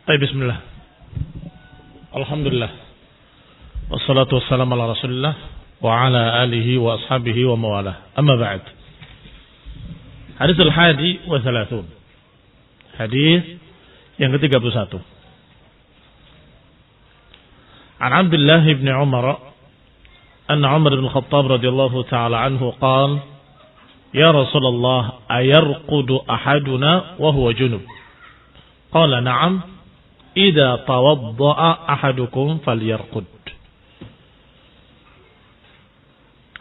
Baik, bismillah. Alhamdulillah. Wassalatu wassalamu ala Rasulillah wa ala alihi wa ashabihi wa mawalah. Amma ba'd. Haditsul hadi wa thalathun. Hadis yang ke-31. An Abdullah ibn Umar anna Umar ibn Khattab radhiyallahu ta'ala anhu qala ya Rasulullah ayarqudu ahaduna wa huwa junub. Qala na'am idza tawadda'a ahadukum falyarqud.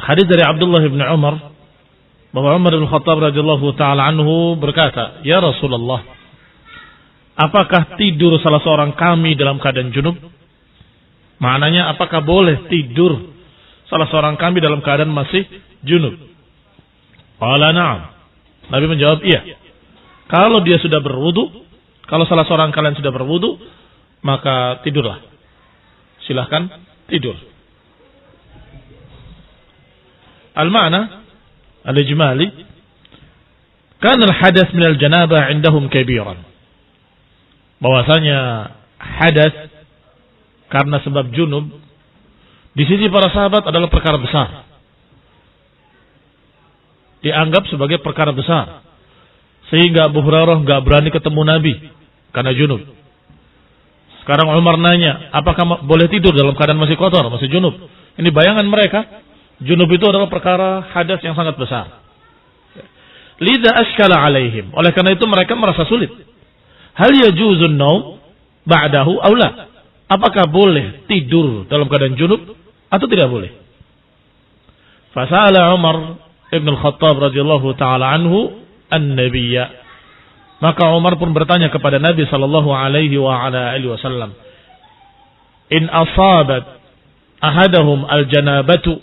Hadis dari Abdullah bin Umar bahwa Umar bin Khattab radhiyallahu taala anhu berkata, "Ya Rasulullah, apakah tidur salah seorang kami dalam keadaan junub?" Maknanya apakah boleh tidur salah seorang kami dalam keadaan masih junub? Qala na'am. Nabi menjawab, "Iya." Kalau dia sudah berwudu, kalau salah seorang kalian sudah berwudu, maka tidurlah. Silahkan tidur. Al-ma'na al-ijmali, kana al-hadath min al-janabah indahum kabiran. Bahwasanya hadas karena sebab junub di sisi para sahabat adalah perkara besar. Dianggap sebagai perkara besar. Sehingga Abu Hurairah enggak berani ketemu Nabi karena junub. Sekarang Umar nanya, apakah boleh tidur dalam keadaan masih kotor, masih junub? Ini bayangan mereka, junub itu adalah perkara hadas yang sangat besar. Lidza ashkala alaihim. Oleh karena itu mereka merasa sulit. Hal yajuzun naum ba'dahu aw la? Apakah boleh tidur dalam keadaan junub atau tidak boleh? Fasala Umar ibn al-Khattab radhiyallahu taala anhu an-nabiyya. Maka Umar pun bertanya kepada Nabi sallallahu alaihi wa ala alihi wasallam, "In asabat ahadahum al-janabatu,"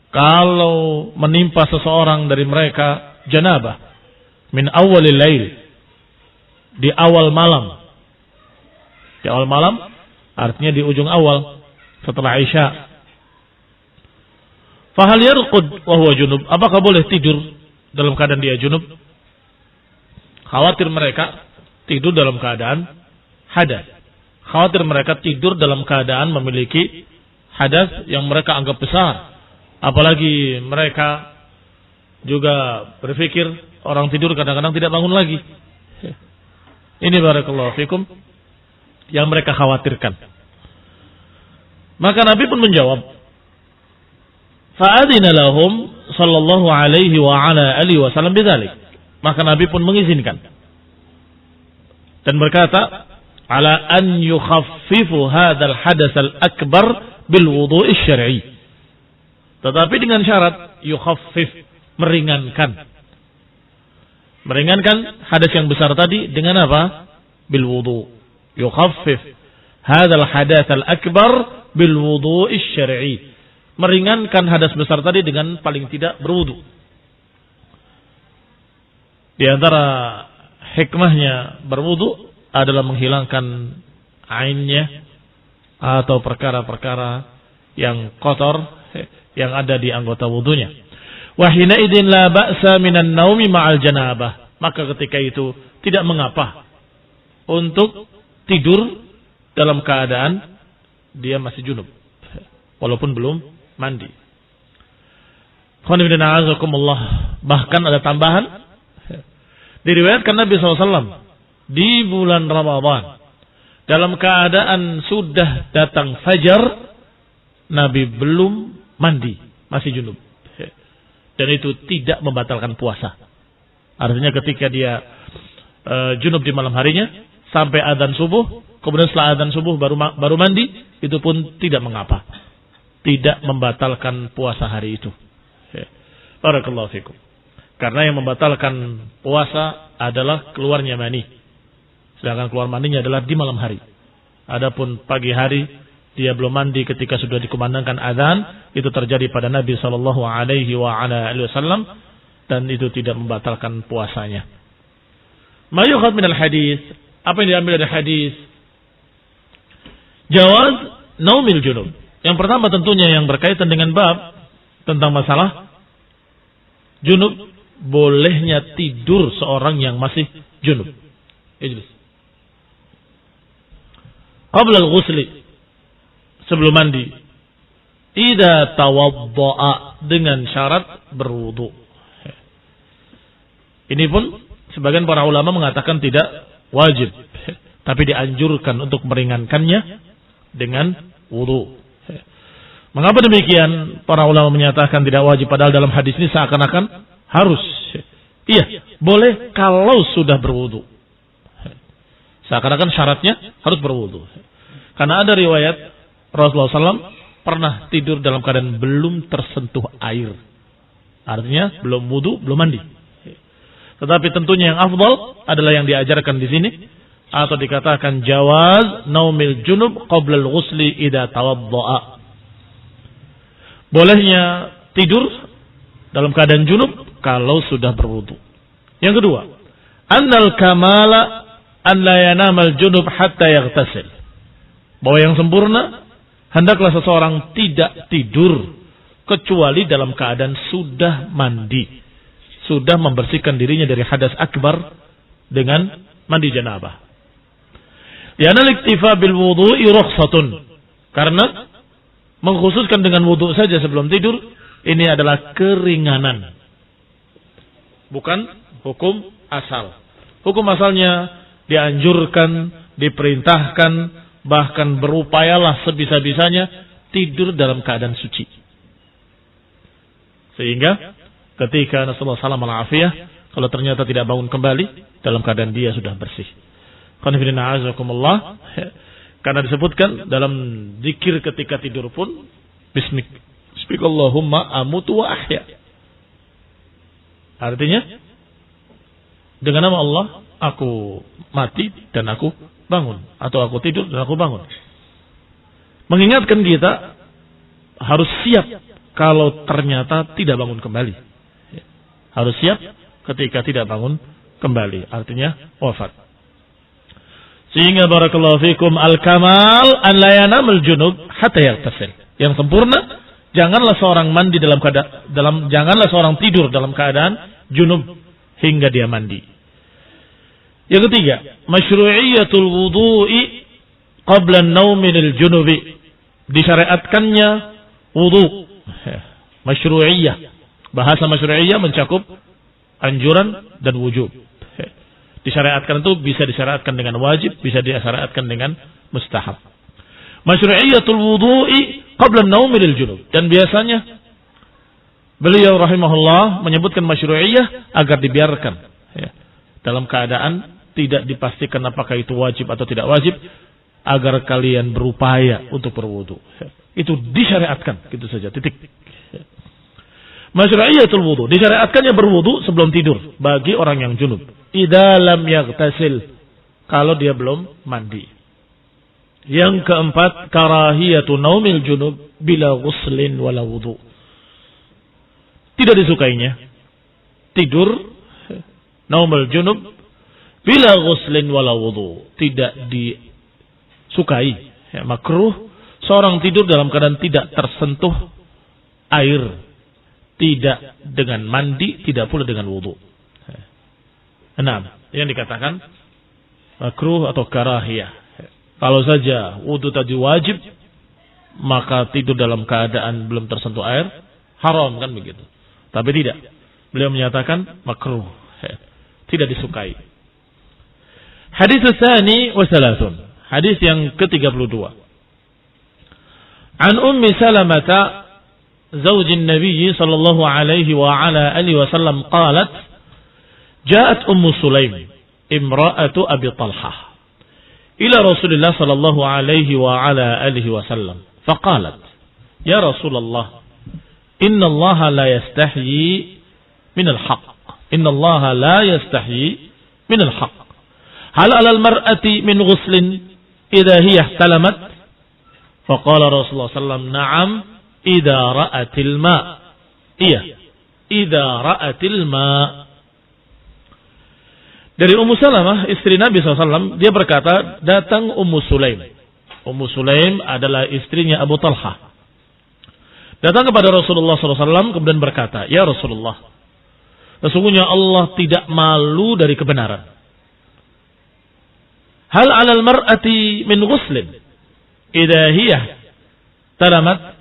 kalau menimpa seseorang dari mereka janabah, "min awwalil lail," di awal malam. Di awal malam artinya di ujung awal setelah Isya. "Fahal yarqud wa huwa junub?" Apakah boleh tidur dalam keadaan dia junub? Khawatir mereka tidur dalam keadaan hadas. Khawatir mereka tidur dalam keadaan memiliki hadas yang mereka anggap besar. Apalagi mereka juga berpikir orang tidur kadang-kadang tidak bangun lagi. Ini barakallahu fikum yang mereka khawatirkan. Maka Nabi pun menjawab, fa'adina lahum sallallahu alaihi wa ala alihi wasallam bidzalik. Maka Nabi pun mengizinkan dan berkata, ala an yukhaffifu hadzal hadas al-akbar bil wudu'i syar'i. Tetapi dengan syarat yukhaffif, meringankan. Meringankan hadas yang besar tadi dengan apa? Bil wudu'. Yukhaffif hadzal hadas al-akbar bil wudu'i syar'i. Meringankan hadas besar tadi dengan paling tidak berwudu. Di antara hikmahnya berwudu adalah menghilangkan ainnya atau perkara-perkara yang kotor yang ada di anggota wudunya. Wa hina idzin la ba'sa minan naumi ma'al janabah. Maka ketika itu tidak mengapa untuk tidur dalam keadaan dia masih junub walaupun belum mandi. Bahkan ada tambahan. Diriwayatkan Nabi SAW di bulan Ramadan dalam keadaan sudah datang fajar, Nabi belum mandi, masih junub. Dan itu tidak membatalkan puasa. Artinya ketika dia junub di malam harinya sampai adzan subuh, kemudian setelah adzan subuh baru mandi, itu pun tidak mengapa. Tidak membatalkan puasa hari itu. Barakallahu fikum. Karena yang membatalkan puasa adalah keluarnya mani. Sedangkan keluar maninya adalah di malam hari. Adapun pagi hari dia belum mandi ketika sudah dikumandangkan azan, itu terjadi pada Nabi sallallahu alaihi wasallam dan itu tidak membatalkan puasanya. Ma yukhad minal hadis, apa yang diambil dari hadis? Jawaz naumil junub. Yang pertama tentunya yang berkaitan dengan bab tentang masalah junub, bolehnya tidur seorang yang masih junub. Ijlis. qabla al-ghusli, sebelum mandi. Idza tawadda'a, dengan syarat berwudu. Ini pun sebagian para ulama mengatakan tidak wajib, tapi dianjurkan untuk meringankannya dengan wudu. Mengapa demikian? Para ulama menyatakan tidak wajib, padahal dalam hadis ini seakan-akan harus. Iya, boleh kalau sudah berwudu. Seakan-akan syaratnya harus berwudu. Karena ada riwayat Rasulullah SAW pernah tidur dalam keadaan belum tersentuh air. Artinya belum wudu, belum mandi. Tetapi tentunya yang afdal adalah yang diajarkan di sini, atau dikatakan jawaz naumil junub qabla al-ghusli idza tawadda'a. Bolehnya tidur dalam keadaan junub kalau sudah berwudu. Yang kedua, annal kamala an la yanamal junub hatta yaghtasil. Bahwa yang sempurna, hendaklah seseorang tidak tidur kecuali dalam keadaan sudah mandi, sudah membersihkan dirinya dari hadas akbar dengan mandi janabah. Li'anna al-iktifa bil wudu'i rukhsatun. Karena mengkhususkan dengan wudu saja sebelum tidur, ini adalah keringanan, bukan hukum asal. Hukum asalnya dianjurkan, diperintahkan, bahkan berupayalah sebisa-bisanya tidur dalam keadaan suci. Sehingga ketika Rasulullah SAW kalau ternyata tidak bangun kembali dalam keadaan dia sudah bersih. Karena disebutkan dalam zikir ketika tidur pun, Bismillahumma amutu wa ahya. Artinya, dengan nama Allah, aku mati dan aku bangun. Atau aku tidur dan aku bangun. Mengingatkan kita harus siap kalau ternyata tidak bangun kembali. Harus siap ketika tidak bangun kembali. Artinya wafat. Sehingga barakallahu fikum al-kamal an la yanamul junub hatta yaghtasil. Yang sempurna, janganlah seorang mandi janganlah seorang tidur dalam keadaan junub hingga dia mandi. Yang ketiga, masyru'iyatul wudu'i qabla an-naum minal junubi. Disyariatkannya wudu. Masyru'iyah. Bahasa masyru'iyah mencakup anjuran dan wujub. Disyariatkan itu bisa disyariatkan dengan wajib, bisa disyariatkan dengan mustahab. Masyru'iyatul wudu'i qabla an-naum minal junub. Dan biasanya beliau rahimahullah menyebutkan masyru'iyah agar dibiarkan dalam keadaan tidak dipastikan apakah itu wajib atau tidak wajib, agar kalian berupaya untuk berwudu. Itu disyariatkan, gitu saja, titik. Masyru'iyatul wudu, disyariatkannya berwudu sebelum tidur bagi orang yang junub. Idza lam yaghtasil, kalau dia belum mandi. Yang keempat, karahiyatu naumil junub bila ghuslin wala wudu. Tidak disukainya tidur naumil junub bila ghuslin wala wudu. Tidak disukai, makruh seorang tidur dalam keadaan tidak tersentuh air, tidak dengan mandi, tidak pula dengan wudu. 6. Yang dikatakan makruh atau karahiyah. Kalau saja wudu tadi wajib, maka tidur dalam keadaan belum tersentuh air haram, kan begitu. Tapi tidak. Beliau menyatakan makruh, tidak disukai. Hadis tsani wa salasun. Hadis yang ke-32. An Ummi Salamah زوج النبي صلى الله عليه وعلى آله وسلم قالت جاءت أم سليم امرأة أبي طلحة إلى رسول الله صلى الله عليه وعلى آله وسلم فقالت يا رسول الله إن الله لا يستحيي من الحق إن الله لا يستحيي من الحق هل على المرأة من غسل إذا هي احتلمت فقال رسول الله صلى الله عليه وسلم نعم idza ra'atil ma. Iya, idza ra'atil ma. Dari Ummu Salamah, istri Nabi SAW, dia berkata, datang Ummu Sulaim. Ummu Sulaim adalah istrinya Abu Talha. Datang kepada Rasulullah SAW, kemudian berkata, ya Rasulullah, sesungguhnya Allah tidak malu dari kebenaran. Hal alal mar'ati min ghuslin. idahiyah taramat,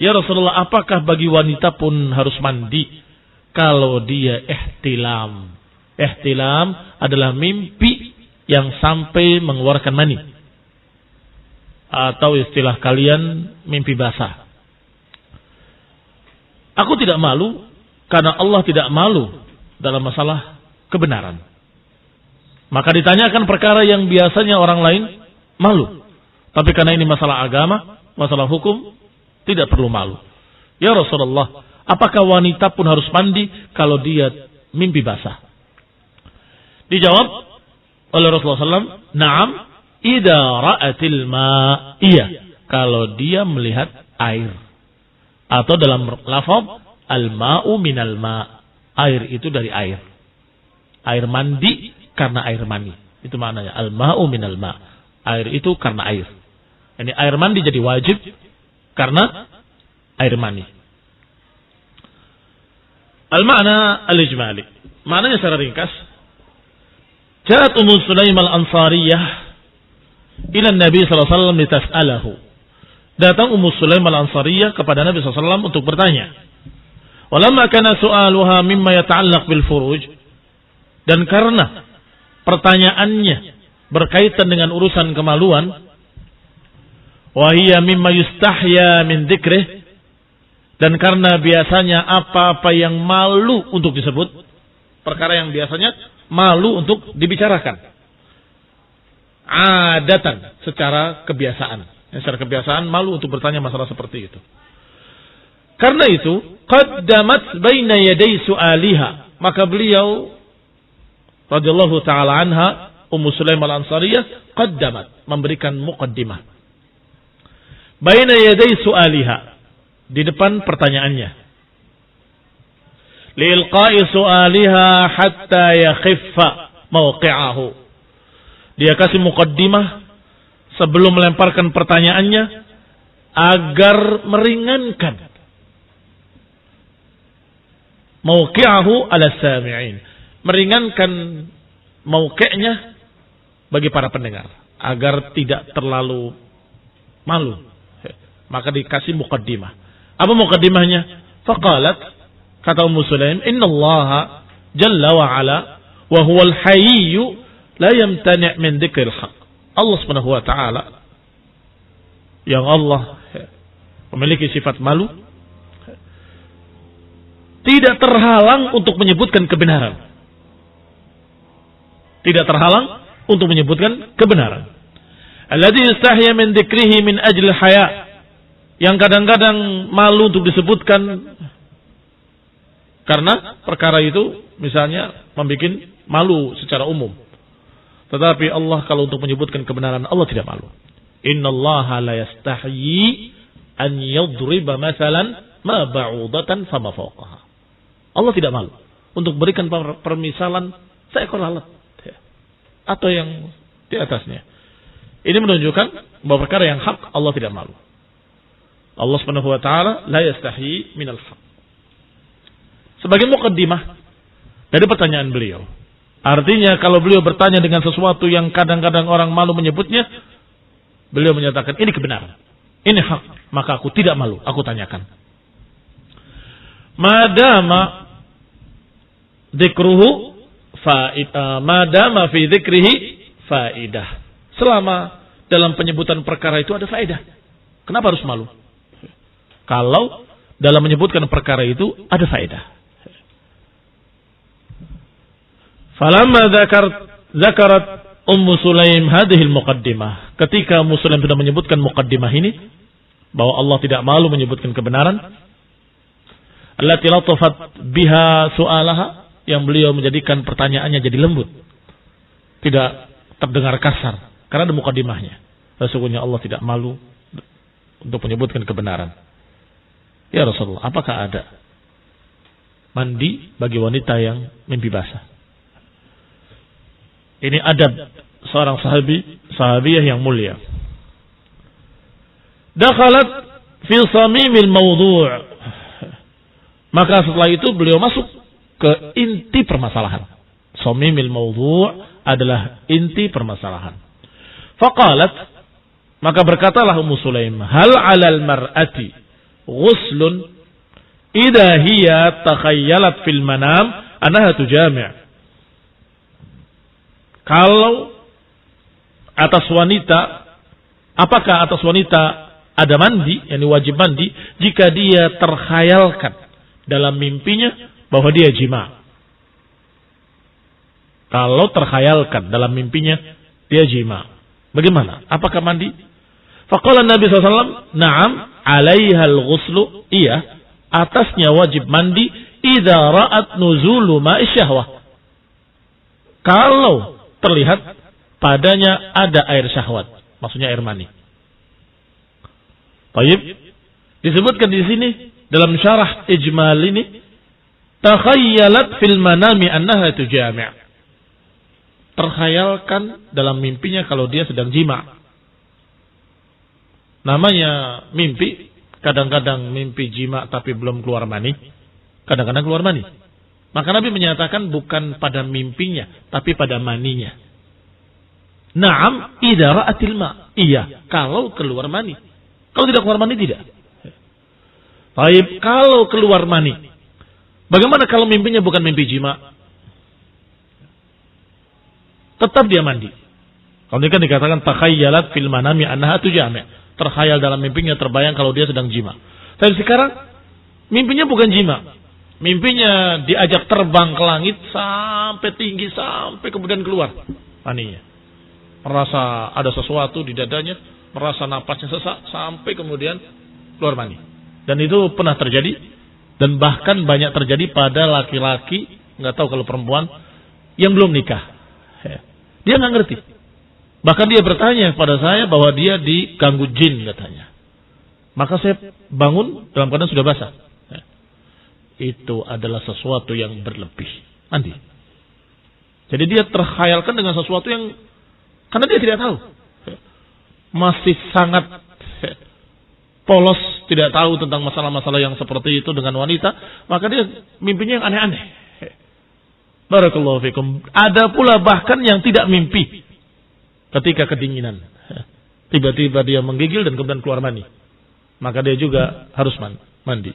ya Rasulullah, apakah bagi wanita pun harus mandi kalau dia ihtilam? Ihtilam adalah mimpi yang sampai mengeluarkan mani, atau istilah kalian mimpi basah. Aku tidak malu karena Allah tidak malu dalam masalah kebenaran. Maka ditanyakan perkara yang biasanya orang lain malu, tapi karena ini masalah agama, masalah hukum, tidak perlu malu. Ya Rasulullah, apakah wanita pun harus mandi kalau dia mimpi basah? Dijawab oleh Rasulullah SAW, na'am, idza ra'atil ma', iya, kalau dia melihat air. Atau dalam lafaz, al-ma'u minal ma', air itu dari air. Air mandi karena air mani. Itu maknanya, al-ma'u minal ma', air itu karena air. Ini air mandi jadi wajib karena air mani. Al-ma'na al-ijmali, maknanya secara ringkas, ja'at Ummu Sulaim al-Ansariyah ila Nabi sallallahu alaihi wasallam litas'alahu. Datang Ummu Sulaim al-Ansariyah kepada Nabi sallallahu alaihi wasallam untuk bertanya. Walamma kana su'aluha mimma yata'allaq bil furuj, dan karena pertanyaannya berkaitan dengan urusan kemaluan, wa hiya mimma yustahya min dzikrih, dan karena biasanya apa-apa yang malu untuk disebut, perkara yang biasanya malu untuk dibicarakan, adatan, secara kebiasaan. Secara kebiasaan malu untuk bertanya masalah seperti itu. Karena itu, qaddamat baina yaday su'aliha, maka beliau radhiyallahu taala anha, Ummu Sulaim al-Ansariyah, qaddamat, memberikan muqaddimah, baina yaday su'aliha, di depan pertanyaannya, liilqa'i su'aliha hatta yakhiffa mawqi'ahu. Dia kasih muqaddimah sebelum melemparkan pertanyaannya agar meringankan mawqi'ahu ala sami'in, meringankan mawqi'nya bagi para pendengar agar tidak terlalu malu. Maka dikasih muqaddimah. Apa muqaddimahnya? Faqalat, kata Ummu Sulaim, innallaha jalla wa ala wa huwal hayyu la yamtani' min dzikril haqq. Allah Subhanahu wa taala, yang Allah memiliki sifat malu, tidak terhalang untuk menyebutkan kebenaran. Tidak terhalang untuk menyebutkan kebenaran. Alladzi yastahya min dzikrihi min ajli haya, yang kadang-kadang malu untuk disebutkan karena perkara itu misalnya membuat malu secara umum. Tetapi Allah kalau untuk menyebutkan kebenaran, Allah tidak malu. Innallaha la yastahyi an yadriba mathalan ma ba'udatan fama fawqaha. Allah tidak malu untuk berikan permisalan seekor lalat atau yang di atasnya. Ini menunjukkan bahwa perkara yang hak Allah tidak malu. Allah Subhanahu wa taala la yastahyi minal haq. Sebagai muqaddimah dari pertanyaan beliau. Artinya kalau beliau bertanya dengan sesuatu yang kadang-kadang orang malu menyebutnya, beliau menyatakan ini kebenaran, ini hak, maka aku tidak malu, aku tanyakan. Madama dzikruhu faidah, madama fi dzikrihi faidah. Selama dalam penyebutan perkara itu ada faedah, kenapa harus malu? Kalau dalam menyebutkan perkara itu ada faedah. Falamma zakarat Ummu Sulaim hadhil muqaddimah, ketika Ummu Sulaim sudah menyebutkan muqaddimah ini, bahwa Allah tidak malu menyebutkan kebenaran, allati latafat biha su'alaha, yang beliau menjadikan pertanyaannya jadi lembut, tidak terdengar kasar, karena ada muqaddimahnya. Sesungguhnya Allah tidak malu untuk menyebutkan kebenaran. Ya Rasulullah, apakah ada mandi bagi wanita yang mimpi basah? Ini adab seorang sahabiyah yang mulia. Dakhalat fi samimil mawdu'. Maka setelah itu beliau masuk ke inti permasalahan. Samimil mawdu' adalah inti permasalahan. Faqalat, Maka berkatalah Ummu Sulaim, hal 'alal mar'ati ghuslun idza hiya takhayyalat fil manam annaha tujami'. Kalau atas wanita, apakah atas wanita ada mandi, yakni wajib mandi jika dia terkhayalkan dalam mimpinya bahwa dia jima. Kalau terkhayalkan dalam mimpinya dia jima, bagaimana? Apakah mandi? Faqala Nabi SAW, na'am, 'alaihal ghuslu, iya, atasnya wajib mandi idza ra'at nuzulu ma'i syahwah. Kalau terlihat padanya ada air syahwat, maksudnya air mani. Baik, disebutkan di sini dalam syarah ijmal ini, takhayyalat fil manami annaha tujami'. Terkhayalkan dalam mimpinya kalau dia sedang jima. Namanya mimpi, kadang-kadang mimpi jima tapi belum keluar mani, kadang-kadang keluar mani. Maka Nabi menyatakan bukan pada mimpinya, tapi pada maninya. Naam, idza ra'atil ma. Iya, kalau keluar mani. Kalau tidak keluar mani tidak. Baik, kalau keluar mani. Bagaimana kalau mimpinya bukan mimpi jima? Tetap dia mandi. Kalau ini kan dikatakan takhayyalat fil manami annaha tujami'. Terkhayal dalam mimpinya, terbayang kalau dia sedang jima. Tapi sekarang mimpinya bukan jima. Mimpinya diajak terbang ke langit sampai tinggi, sampai kemudian keluar maninya. Merasa ada sesuatu di dadanya, merasa napasnya sesak, sampai kemudian keluar mani. Dan itu pernah terjadi, dan bahkan banyak terjadi pada laki-laki, nggak tahu kalau perempuan, yang belum nikah. Dia nggak ngerti. Bahkan dia bertanya kepada saya bahwa dia diganggu jin katanya. Maka saya bangun dalam keadaan sudah basah. Itu adalah sesuatu yang berlebih. Mandi. Jadi dia terkhayalkan dengan sesuatu yang, karena dia tidak tahu. Masih sangat polos, tidak tahu tentang masalah-masalah yang seperti itu dengan wanita. Maka dia mimpinya yang aneh-aneh. Barakallahu fikum. Ada pula bahkan yang tidak mimpi. Ketika kedinginan, tiba-tiba dia menggigil dan kemudian keluar mani, maka dia juga harus mandi.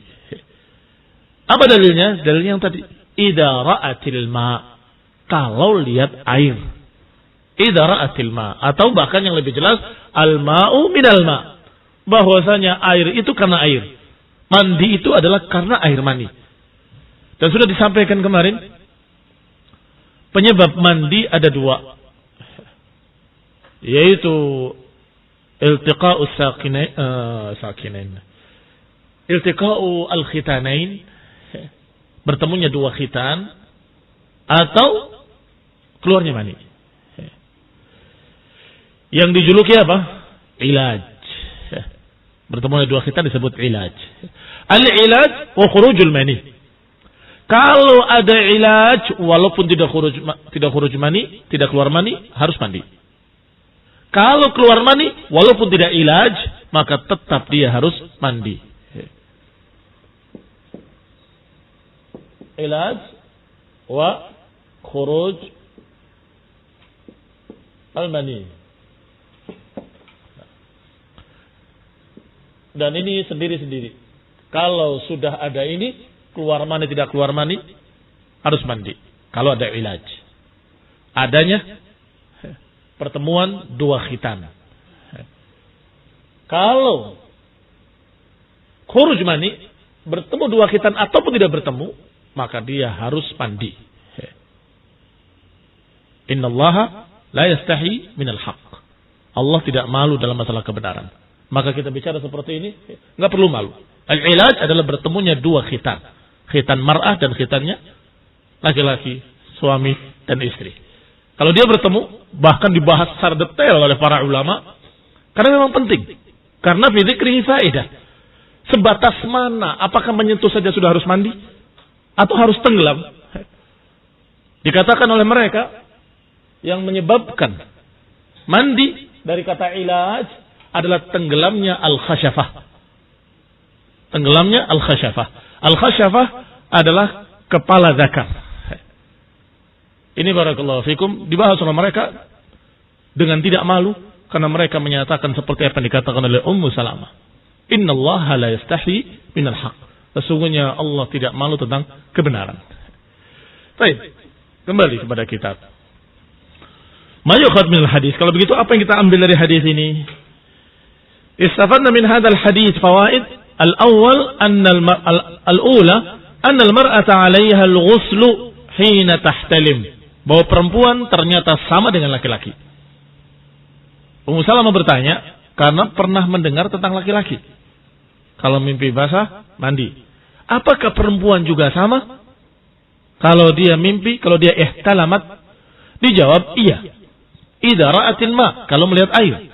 Apa dalilnya? Dalilnya yang tadi, idza ra'atil ma, kalau lihat air. Idza ra'atil ma, atau bahkan yang lebih jelas, al ma'u minal ma, bahwasanya air itu karena air. Mandi itu adalah karena air mani. Dan sudah disampaikan kemarin, penyebab mandi ada dua, yaitu iltiqa'u sakinain, iltiqa'u al-khitanain, bertemunya dua khitan, atau keluarnya mani. Yang dijuluki apa? Ilaj. Bertemunya dua khitan disebut ilaj. Al-ilaj wa khurujul mani. Kalau ada ilaj, walaupun tidak khuruj mani, tidak keluar mani, harus mandi. Kalau keluar mani, walaupun tidak ilaj, maka tetap dia harus mandi. Ilaj wa khuruj al-mani. Dan ini sendiri-sendiri. Kalau sudah ada ini, keluar mani tidak keluar mani, harus mandi. Kalau ada ilaj. Adanya pertemuan dua khitan. Kalau khuruj mani, bertemu dua khitan ataupun tidak bertemu, maka dia harus mandi. Innallaha la yastahi minal haqq. Allah tidak malu dalam masalah kebenaran. Maka kita bicara seperti ini, nggak perlu malu. Al-ilaj adalah bertemunya dua khitan. Khitan mar'ah dan khitannya laki-laki, suami dan istri. Kalau dia bertemu, bahkan dibahas secara detail oleh para ulama, karena memang penting. Karena fi dzikrihi faedah. Sebatas mana, apakah menyentuh saja sudah harus mandi? Atau harus tenggelam? Dikatakan oleh mereka, yang menyebabkan mandi dari kata ilaj adalah tenggelamnya al-khasyafah. Tenggelamnya al-khasyafah. Al-khasyafah adalah kepala zakar. Ini barakallahu fikum dibahas oleh mereka dengan tidak malu, karena mereka menyatakan seperti apa yang dikatakan oleh Ummu Salamah. Innallaha la yastahi minal haq. Sesungguhnya Allah tidak malu tentang kebenaran. Baik, kembali kepada kitab. Ma yukhad minal hadis. Kalau begitu apa yang kita ambil dari hadis ini? Istafadna min hadzal hadis fawaid. Al-awwal al-ula anna al-mar'ata 'alayha al-ghuslu hina tahtalim. Bahwa perempuan ternyata sama dengan laki-laki. Ummu Salamah bertanya karena pernah mendengar tentang laki-laki. Kalau mimpi basah, mandi. Apakah perempuan juga sama? Kalau dia mimpi, kalau dia ihtalamat, dijawab iya. Idza ra'atil ma, kalau melihat air.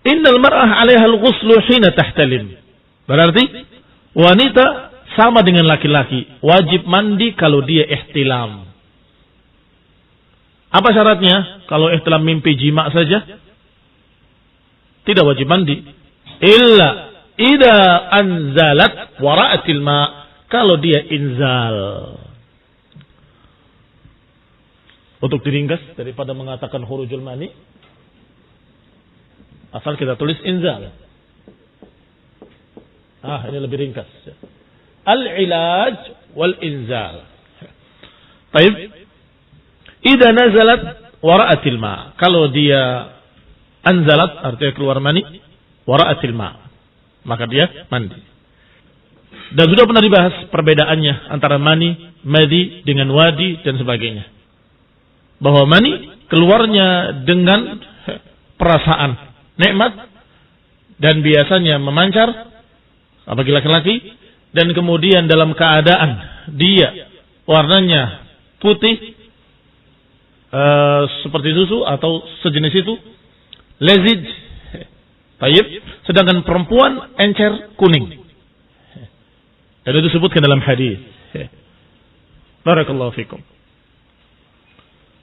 Innal mar'ah 'alaiha al-ghuslu hina tahtalim. Berarti wanita sama dengan laki-laki, wajib mandi kalau dia ihtilam. Apa syaratnya? Kalau ihtilam mimpi jima saja, tidak wajib mandi. Illa idza anzalat wara'atil ma, kalau dia inzal. Untuk diringkas daripada mengatakan khurujul mani, asal kita tulis inzal. Ini lebih ringkas. Al-ilaj wal inzal. Baik. Idza nazalat wara'atil ma, kalau dia anzalat artinya keluar mani, wara'atil ma, maka dia mandi. Dan sudah pernah dibahas perbedaannya antara mani, madi dengan wadi dan sebagainya. Bahwa mani keluarnya dengan perasaan nikmat dan biasanya memancar bagi laki-laki, dan kemudian dalam keadaan dia warnanya putih seperti susu atau sejenis itu, lezij, tayyib, sedangkan perempuan encer kuning. Dan itu disebutkan dalam hadis. Barakallahu fikum.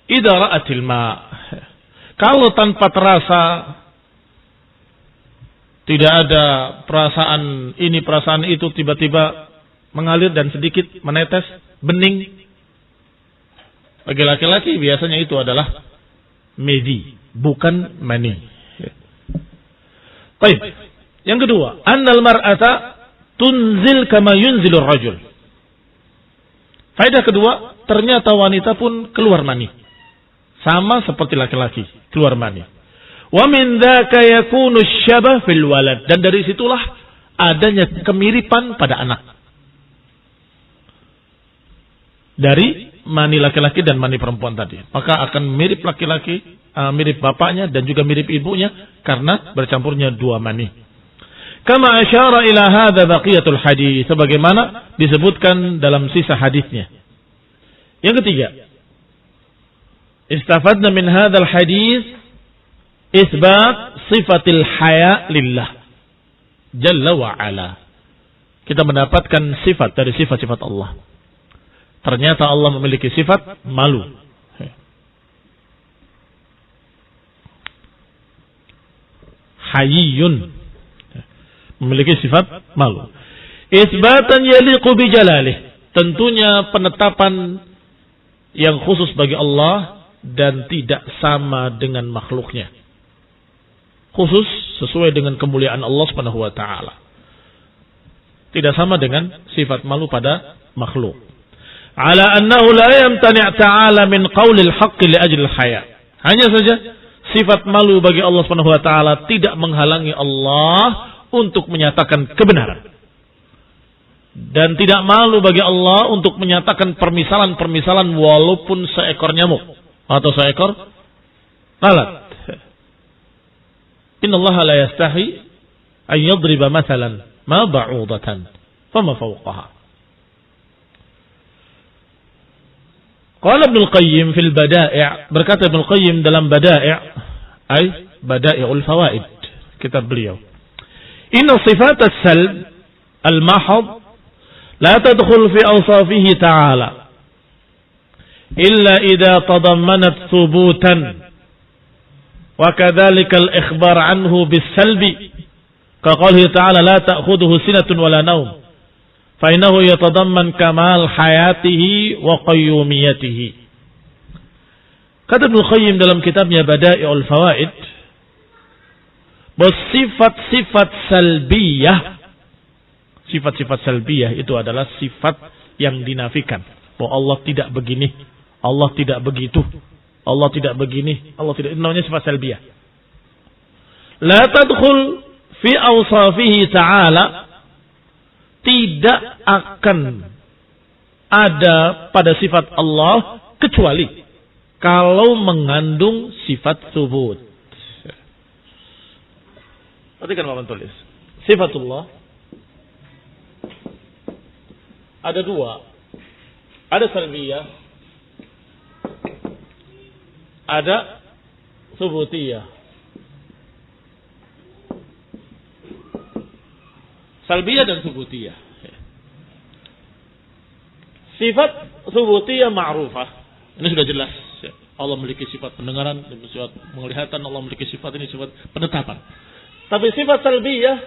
Idza ra'atil ma, kalau tanpa terasa, tidak ada perasaan ini perasaan itu, tiba-tiba mengalir dan sedikit menetes bening. Bagi laki-laki biasanya itu adalah medi, bukan mani. Baik. Yang kedua, annal mar'ata tunzil kama yunzilur rajul. Faedah kedua, ternyata wanita pun keluar mani. Sama seperti laki-laki, keluar mani. Wa min dzaka yakunu syabah fil walad, dan dari situlah adanya kemiripan pada anak. Dari mani laki-laki dan mani perempuan tadi, maka akan mirip laki-laki, mirip bapaknya dan juga mirip ibunya karena bercampurnya dua mani. Kama asyara ila hadza baqiyatul hadis, sebagaimana disebutkan dalam sisa hadisnya. Yang ketiga, istafadna min hadzal hadis isbat sifatil haya lillah jalla wa ala. Kita mendapatkan sifat dari sifat-sifat Allah. Ternyata Allah memiliki sifat malu. Hayyun, memiliki sifat malu. Isbatan yaliqu bi jalalih, tentunya penetapan yang khusus bagi Allah dan tidak sama dengan makhluknya. Khusus sesuai dengan kemuliaan Allah Subhanahu wa taala. Tidak sama dengan sifat malu pada makhluk. Ala annahu la yamtani' ta'ala min qaulil haqqi li ajli al-haya. Hanya saja sifat malu bagi Allah Subhanahu wa taala tidak menghalangi Allah untuk menyatakan kebenaran. Dan tidak malu bagi Allah untuk menyatakan permisalan-permisalan walaupun seekor nyamuk atau seekor lalat. Innallaha la yastahi an yadriba mathalan ma ba'udatan fama fawqaha. Qala Ibnu Al-Qayyim fil Bada'i', berkata Ibnu Al-Qayyim dalam Bada'i', ay Bada'i'ul Fawaid, kitab beliau. Inna sifat as-salb al-mahd la tadkhul fi awsafihi ta'ala illa idza tadammanat thubutan wa kadzalika al-ikhbar anhu bis-salbi ka qawlihi ta'ala la ta'khudhuhu sinatun wala nawm فإنه يتضمن كمال حياته وقيوميته. Kata Ibnu Qayyim dalam kitabnya Bada'i'ul Fawaid, bahwa sifat-sifat salbiyah, sifat-sifat salbiyah itu adalah sifat yang dinafikan. Bahwa Allah tidak begini, Allah tidak begitu, Allah tidak begini, Allah tidak. Itu namanya sifat salbiyah. La tadkhul fi awsafihi ta'ala, tidak akan ada pada sifat Allah kecuali kalau mengandung sifat subut. Perhatikan Bapak tulis. Sifatullah ada dua. Ada salbiyah, ada subutiyah. Salbiyah dan subutiyah. Sifat subutiyah ma'rufah. Ini sudah jelas. Allah memiliki sifat pendengaran, sifat penglihatan, Allah memiliki sifat ini, sifat penetapan. Tapi sifat salbiyah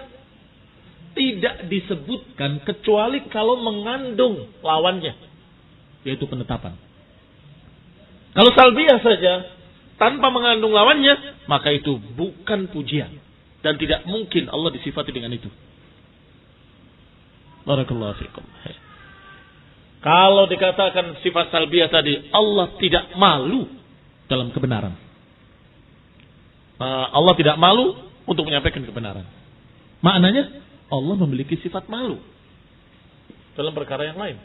tidak disebutkan kecuali kalau mengandung lawannya, yaitu penetapan. Kalau salbiyah saja tanpa mengandung lawannya, maka itu bukan pujian dan tidak mungkin Allah disifati dengan itu. Barakallahu fikum. Kalau dikatakan sifat salbiyah tadi, Allah tidak malu dalam kebenaran. Allah tidak malu untuk menyampaikan kebenaran. Maknanya Allah memiliki sifat malu dalam perkara yang lain.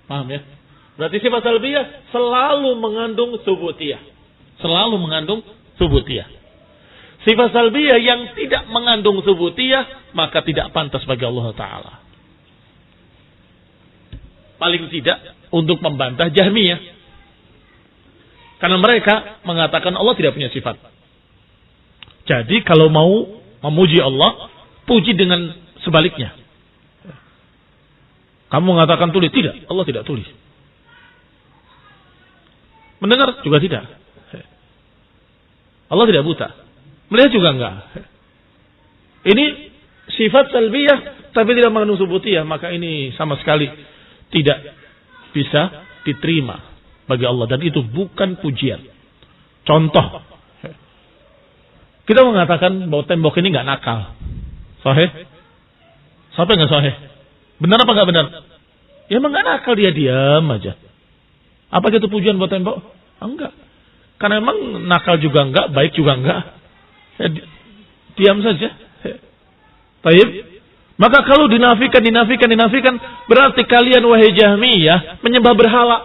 Paham ya? Berarti sifat salbiyah selalu mengandung subutiyah. Selalu mengandung subutiyah. Sifat salbiyah yang tidak mengandung subutiyah, maka tidak pantas bagi Allah Ta'ala. Paling tidak untuk membantah Jahmiyah. Karena mereka mengatakan Allah tidak punya sifat. Jadi kalau mau memuji Allah, puji dengan sebaliknya. Kamu mengatakan tuli, tidak, Allah tidak tuli. Mendengar juga tidak. Allah tidak buta. Melihat juga enggak. Ini sifat salbiyah tapi tidak mengandung subutiyah, maka ini sama sekali tidak bisa diterima bagi Allah dan itu bukan pujian. Contoh, kita mengatakan bahwa tembok ini enggak nakal. Sahih? Sampai enggak sahih? Benar apa enggak benar? Ya emang enggak nakal, dia diam aja. Apa itu pujian buat tembok? Enggak. Karena emang nakal juga enggak, baik juga enggak. Ya, diam saja. Baik. Maka kalau dinafikan, berarti kalian wahai Jahmiyah menyembah berhala.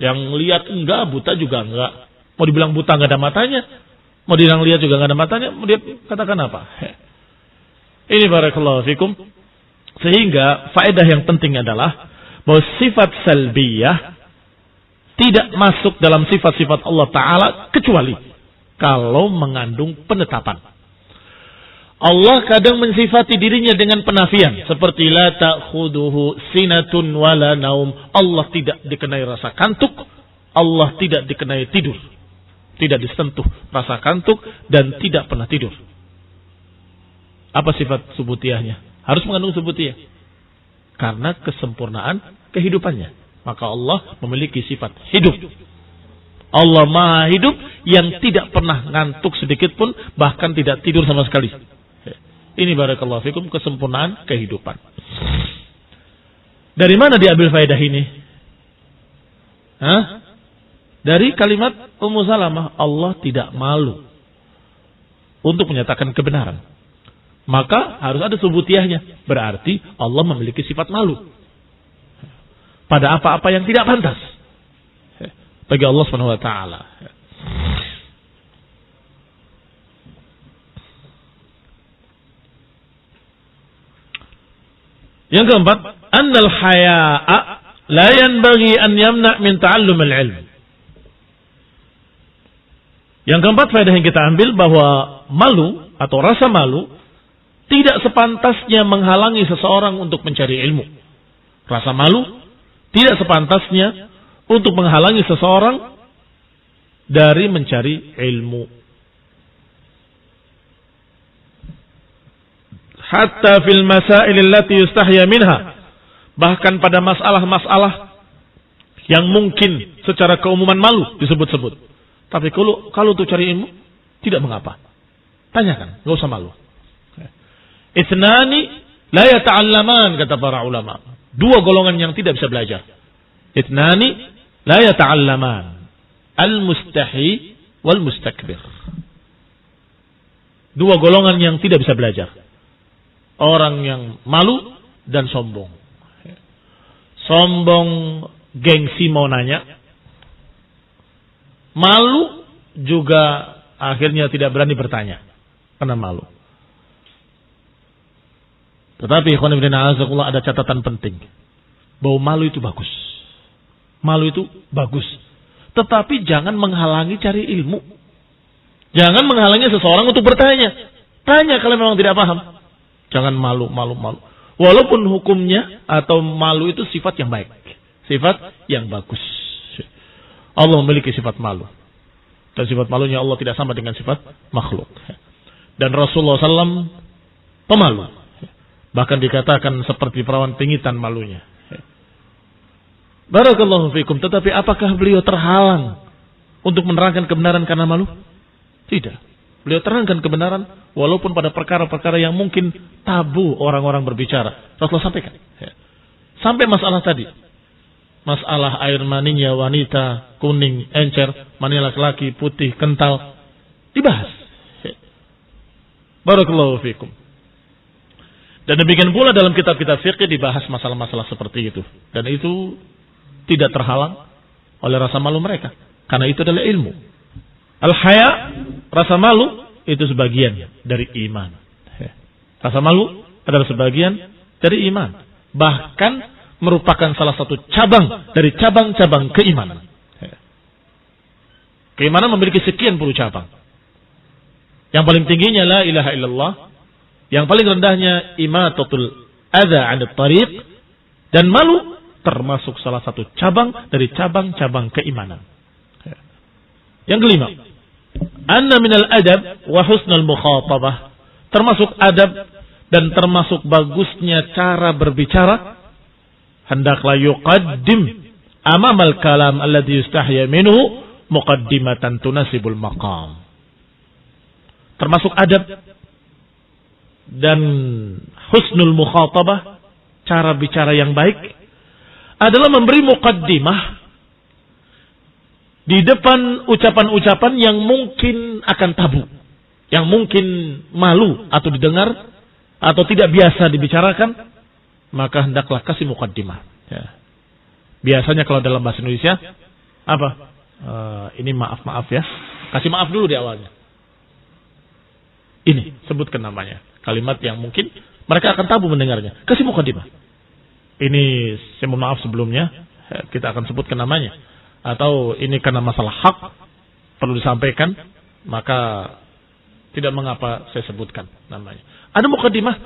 Yang lihat enggak, buta juga enggak. Mau dibilang buta enggak ada matanya, mau dibilang lihat juga enggak ada matanya, mau dia katakan apa? Ini barakallahu fikum. Sehingga faedah yang penting adalah bahwa sifat salbiyah tidak masuk dalam sifat-sifat Allah Ta'ala kecuali kalau mengandung penetapan. Allah kadang mensifati dirinya dengan penafian. Seperti la ta'khuduhu sinatun wala naum. Allah tidak dikenai rasa kantuk. Allah tidak dikenai tidur. Tidak disentuh rasa kantuk dan tidak pernah tidur. Apa sifat subutiyahnya? Harus mengandung subutiyah. Karena kesempurnaan kehidupannya. Maka Allah memiliki sifat hidup. Allah maha hidup yang tidak pernah ngantuk sedikit pun. Bahkan tidak tidur sama sekali. Ini barakallahu fikum kesempurnaan kehidupan. Dari mana diambil faedah ini? Dari kalimat Ummu Salamah, Allah tidak malu untuk menyatakan kebenaran. Maka harus ada subutiyahnya. Berarti Allah memiliki sifat malu pada apa-apa yang tidak pantas bagi Allah Subhanahu wa taala. Yang keempat, annal haya'a la yanbaghi an yamna' min ta'allum al-'ilm. Yang keempat faedah yang kita ambil bahwa malu atau rasa malu tidak sepantasnya menghalangi seseorang untuk mencari ilmu. Rasa malu tidak sepantasnya untuk menghalangi seseorang dari mencari ilmu. Hatta fil masail allati yustahya minha. Bahkan pada masalah-masalah yang mungkin secara keumuman malu disebut-sebut. Tapi kalau untuk cari ilmu Tidak mengapa. Tanyakan, enggak usah malu. Itsnani la yata'allaman, kata para ulama. Dua golongan yang tidak bisa belajar. Itsnani la yata'allaman. Al-mustahi wal mustakbir. Dua golongan yang tidak bisa belajar. Orang yang malu dan sombong. Sombong, gengsi mau nanya. Malu juga akhirnya tidak berani bertanya karena malu. Tetapi ikhwan fillah ada catatan penting bahwa malu itu bagus. Malu itu bagus. Tetapi jangan menghalangi cari ilmu. Jangan menghalangi seseorang untuk bertanya. Tanya kalau memang tidak paham. Jangan malu. Walaupun hukumnya atau malu itu sifat yang baik. Sifat yang bagus. Allah memiliki sifat malu. Dan sifat malunya Allah tidak sama dengan sifat makhluk. Dan Rasulullah SAW pemalu. Bahkan dikatakan seperti perawan pingitan malunya. Barakallahu fikum. Tetapi apakah beliau terhalang untuk menerangkan kebenaran karena malu? Tidak. Beliau terangkan kebenaran walaupun pada perkara-perkara yang mungkin tabu orang-orang berbicara. Rasulullah sampaikan. Sampai masalah tadi. Masalah air maninya wanita kuning, encer, mani laki-laki putih, kental. Dibahas. Barakallahu fikum. Dan demikian pula dalam kitab-kitab fikih dibahas masalah-masalah seperti itu. Dan itu tidak terhalang oleh rasa malu mereka. Karena itu adalah ilmu. Al-haya, rasa malu, itu sebagian dari iman. Rasa malu adalah sebagian dari iman. Bahkan merupakan salah satu cabang dari cabang-cabang keimanan. Keimanan memiliki sekian puluh cabang. Yang paling tingginya la ilaha illallah. Yang paling rendahnya imatatul adza 'anil tariq. Dan malu termasuk salah satu cabang dari cabang-cabang keimanan. Yang kelima, anna minal adab wa husnul mukhatabah. Termasuk adab dan termasuk bagusnya cara berbicara. Hendaklah yuqaddim amamal kalam alladhi yustahya minhu muqaddimatan tunasibul maqam. Termasuk adab dan husnul mukhatabah, cara bicara yang baik, adalah memberi muqaddimah di depan ucapan-ucapan yang mungkin akan tabu, yang mungkin malu atau didengar atau tidak biasa dibicarakan, maka hendaklah kasih muqaddimah. Ya. Biasanya kalau dalam bahasa Indonesia apa? Ini maaf ya, kasih maaf dulu di awalnya. Ini sebutkan namanya, kalimat yang mungkin mereka akan tabu mendengarnya. Kasih muqaddimah. Ini saya mohon maaf sebelumnya, kita akan sebutkan namanya. Atau ini karena masalah hak perlu disampaikan, maka tidak mengapa saya sebutkan namanya. Ada muqaddimah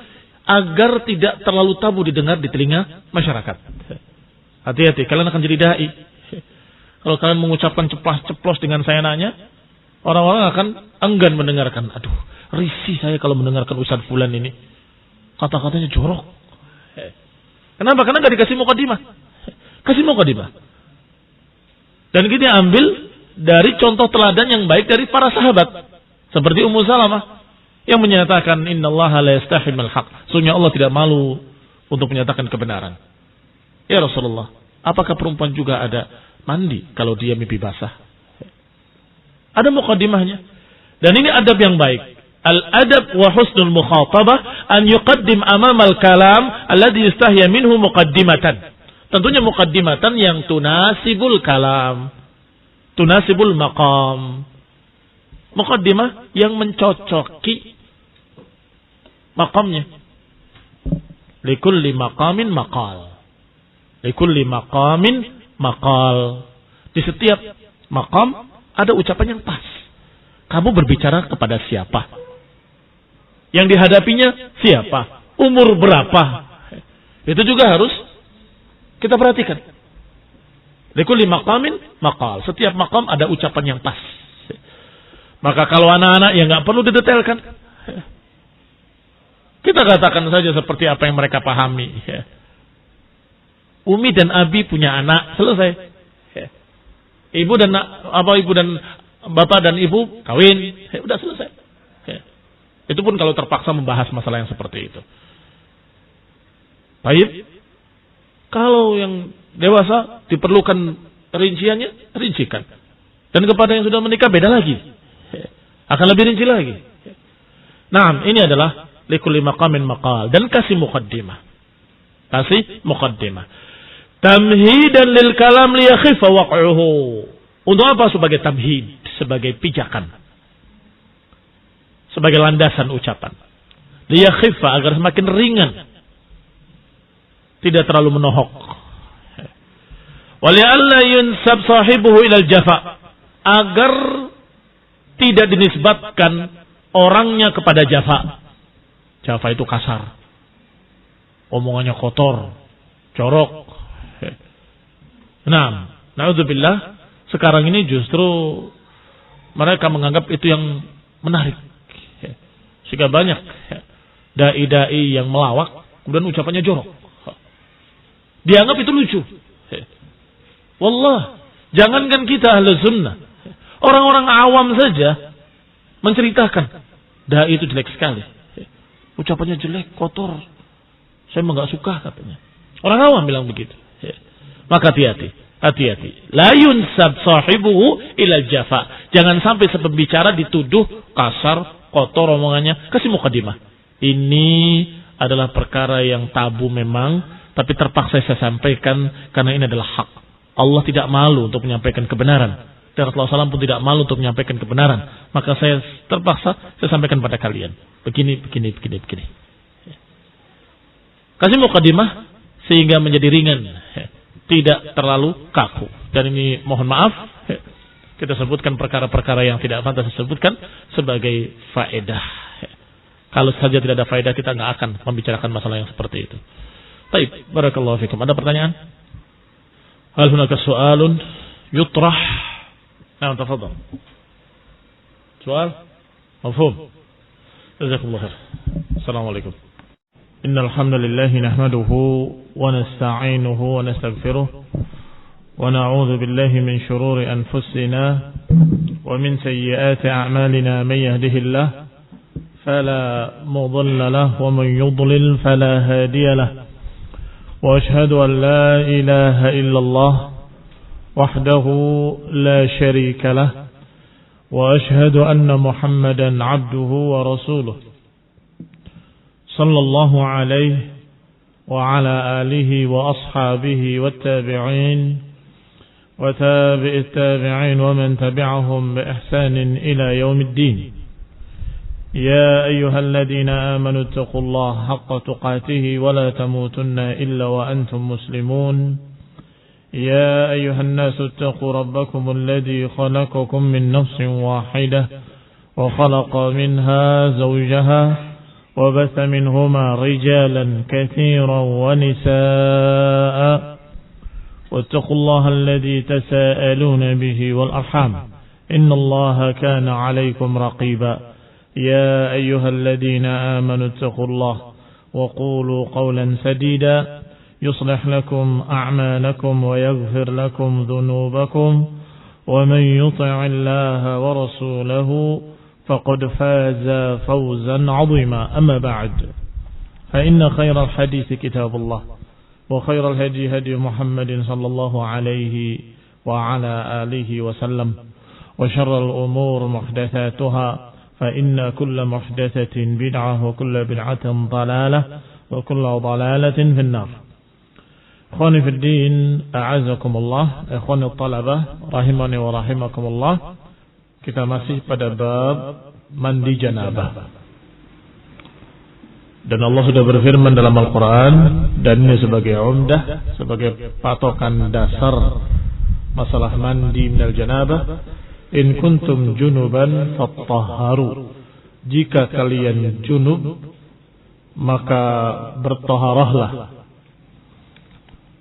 agar tidak terlalu tabu didengar di telinga masyarakat. Hati-hati, kalian akan jadi dai. Kalau kalian mengucapkan ceplas-ceplos dengan saya nanya, orang-orang akan enggan mendengarkan. Aduh, risih saya kalau mendengarkan Ustaz Fulan ini. Kata-katanya jorok. Kenapa? Karena nggak dikasih muqaddimah. Kasih muqaddimah. Dan kita ambil dari contoh teladan yang baik dari para sahabat. Seperti Ummu Salamah yang menyatakan innallaha la yastahi minal haq. Sesungguhnya Allah tidak malu untuk menyatakan kebenaran. Ya Rasulullah, apakah perempuan juga ada mandi kalau dia mimpi basah? Ada muqaddimahnya. Dan ini adab yang baik. Al-adab wa husnul mukhatabah an yuqaddim amamal kalam alladhi yustahya minhu muqaddimatan. Tentunya muqaddimatan yang tunasibul kalam, tunasibul maqam. Muqaddimah yang mencocoki maqamnya. Likulli maqamin maqal. Likulli maqamin maqal. Di setiap maqam ada ucapan yang pas. Kamu berbicara kepada siapa? Yang dihadapinya siapa? Umur berapa? Itu juga harus kita perhatikan. Likulli maqamin maqal. Setiap maqam ada ucapan yang pas. Maka kalau anak-anak yang nggak perlu didetailkan, kita katakan saja seperti apa yang mereka pahami. Umi dan Abi punya anak, selesai. Ibu dan bapak dan ibu kawin, udah selesai. Itu pun kalau terpaksa membahas masalah yang seperti itu. Baik. Kalau yang dewasa diperlukan rinciannya, rincikan. Dan kepada yang sudah menikah beda lagi. Akan lebih rinci lagi. Nah, ini adalah likulli maqamin maqal. Dan kasih muqaddimah. Kasih muqaddimah. Tamhidan lil kalam liyakhifa waq'uhu. Untuk apa? Sebagai tamhid. Sebagai pijakan. Sebagai landasan ucapan. Liyakhifa, agar semakin ringan. Tidak terlalu menohok. Wali'alla yunsab sahibuhu ilal jafa. Agar tidak dinisbatkan orangnya kepada jafa. Jafa itu kasar. Omongannya kotor. Jorok. Nah, na'udzubillah. Sekarang ini justru mereka menganggap itu yang menarik. Sehingga banyak dai-dai yang melawak. Kemudian ucapannya jorok. Dianggap itu lucu. Wallah. Jangankan kita ahli sunnah. Orang-orang awam saja menceritakan dai itu jelek sekali. Ucapannya jelek, kotor. Saya memang gak suka katanya. Orang awam bilang begitu. Maka hati-hati. Hati-hati. La yunsab sahibuhu ilal jafa. Jangan sampai sepembicara dituduh kasar, kotor omongannya. Kasih muqaddimah. Ini adalah perkara yang tabu memang. Tapi terpaksa saya sampaikan karena ini adalah hak. Allah tidak malu untuk menyampaikan kebenaran. Dan Rasulullah SAW pun tidak malu untuk menyampaikan kebenaran. Maka saya terpaksa saya sampaikan pada kalian. Begini. Kasih muqaddimah sehingga menjadi ringan. Tidak terlalu kaku. Dan ini mohon maaf. Kita sebutkan perkara-perkara yang tidak pantas disebutkan sebagai faedah. Kalau saja tidak ada faedah kita nggak akan membicarakan masalah yang seperti itu. Baik, barakallahu fikum. Ada pertanyaan? Hal hunaka su'alun yutrah? Nah, tafadhal. Soal? Mafhum? Jazakumullah khair. Assalamualaikum. Innal hamdalillah nahmaduhu wa nasta'inuhu wa nastaghfiruh wa na'udzu billahi min shururi anfusina wa min sayyiati a'malina man yahdihillah fala mudilla lahu wa man yudlil fala hadiya lahu. وأشهد أن لا إله إلا الله وحده لا شريك له وأشهد أن محمدا عبده ورسوله صلى الله عليه وعلى آله وأصحابه والتابعين وتابع التابعين ومن تبعهم بإحسان إلى يوم الدين. يا أيها الذين آمنوا اتقوا الله حق تقاته ولا تموتن إلا وأنتم مسلمون. يا أيها الناس اتقوا ربكم الذي خلقكم من نفس واحدة وخلق منها زوجها وبث منهما رجالا كثيرا ونساء واتقوا الله الذي تساءلون به والأرحام إن الله كان عليكم رقيبا. يا أيها الذين آمنوا اتقوا الله وقولوا قولا سديدا يصلح لكم أعمالكم ويغفر لكم ذنوبكم ومن يطع الله ورسوله فقد فاز فوزا عظيما. أما بعد فإن خير الحديث كتاب الله وخير الهدي هدي محمد صلى الله عليه وعلى آله وسلم وشر الأمور محدثاتها فإن كل محدثة بدعة وكل بدعة ضلالة وكل ضلالة في النار. إخواني في الدين أعزكم الله. إخواني الطلبة rahimani wa rahimakumullah. Kita masih pada bab mandi janabah. Dan Allah sudah berfirman dalam Al-Quran, dan ini sebagai umdah, sebagai patokan dasar masalah mandi minal janabah. In kuntum junuban fattahharu. Jika kalian junub maka bertaharahlah.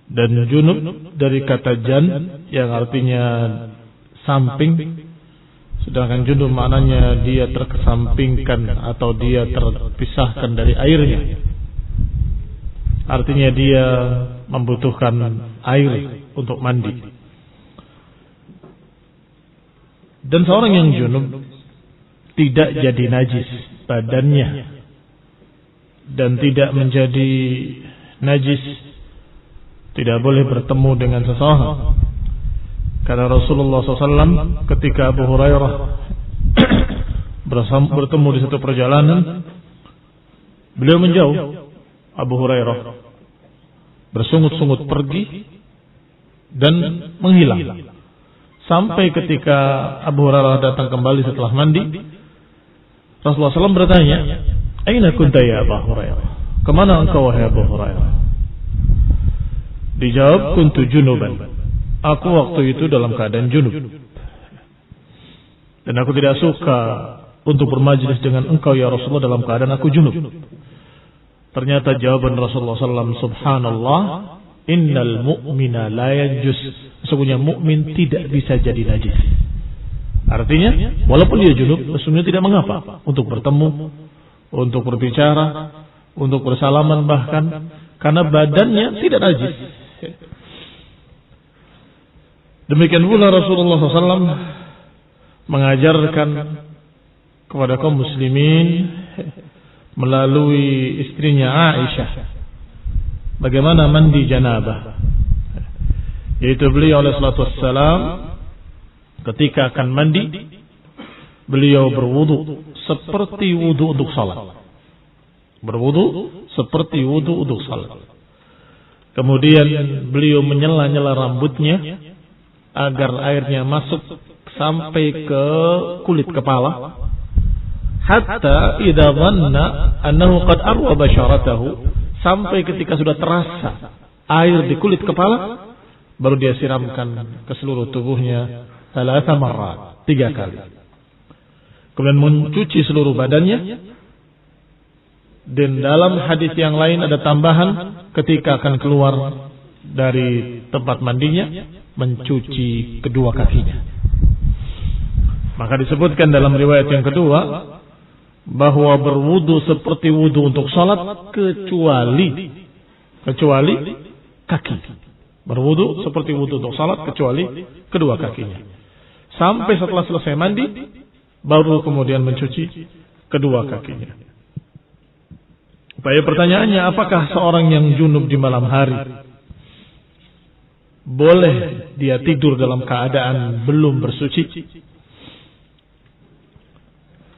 Dan junub dari kata jan yang artinya samping. Sedangkan junub maknanya dia terkesampingkan atau dia terpisahkan dari airnya. Artinya dia membutuhkan air untuk mandi. Dan seorang yang junub tidak jadi najis badannya dan tidak menjadi najis, tidak boleh bertemu dengan seseorang. Karena Rasulullah SAW ketika Abu Hurairah bertemu di satu perjalanan, beliau menjauh. Abu Hurairah bersungut-sungut pergi dan menghilang. Sampai ketika Abu Hurairah datang kembali setelah mandi, Rasulullah SAW bertanya, "Aina kunta ya Abu Hurairah? Kemana engkau wahai Abu Hurairah?" Dijawab, "Kuntu junuban." Aku waktu itu dalam keadaan junub. Dan aku tidak suka untuk bermajlis dengan engkau ya Rasulullah dalam keadaan aku junub. Ternyata jawaban Rasulullah SAW, "Subhanallah, innal mu'mina la yanjus." Sesungguhnya mukmin tidak bisa jadi najis. Artinya, walaupun dia junub, sesungguhnya tidak mengapa untuk bertemu, untuk berbicara, untuk bersalaman bahkan, karena badannya tidak najis. Demikian pula Rasulullah SAW mengajarkan kepada kaum muslimin melalui istrinya Aisyah bagaimana mandi janabah. Yaitu beliau alaihi salatu wassalam ketika akan mandi, beliau berwudu seperti wudu untuk salat. Berwudu seperti wudu untuk salat. Kemudian beliau menyela-nyela rambutnya agar airnya masuk sampai ke kulit kepala. Hatta idza dhanna annahu qad arwa basharatahu, sampai ketika sudah terasa air di kulit kepala, baru dia siramkan ke seluruh tubuhnya 3 marrat, 3 kali. Kemudian mencuci seluruh badannya. Dan dalam hadis yang lain ada tambahan, ketika akan keluar dari tempat mandinya, mencuci kedua kakinya. Maka disebutkan dalam riwayat yang kedua bahwa berwudu seperti wudu untuk salat kecuali kaki. Berwudu seperti wudu untuk salat kecuali kedua kakinya. Sampai setelah selesai mandi baru kemudian mencuci kedua kakinya. Baik, pertanyaannya, apakah seorang yang junub di malam hari boleh dia tidur dalam keadaan belum bersuci?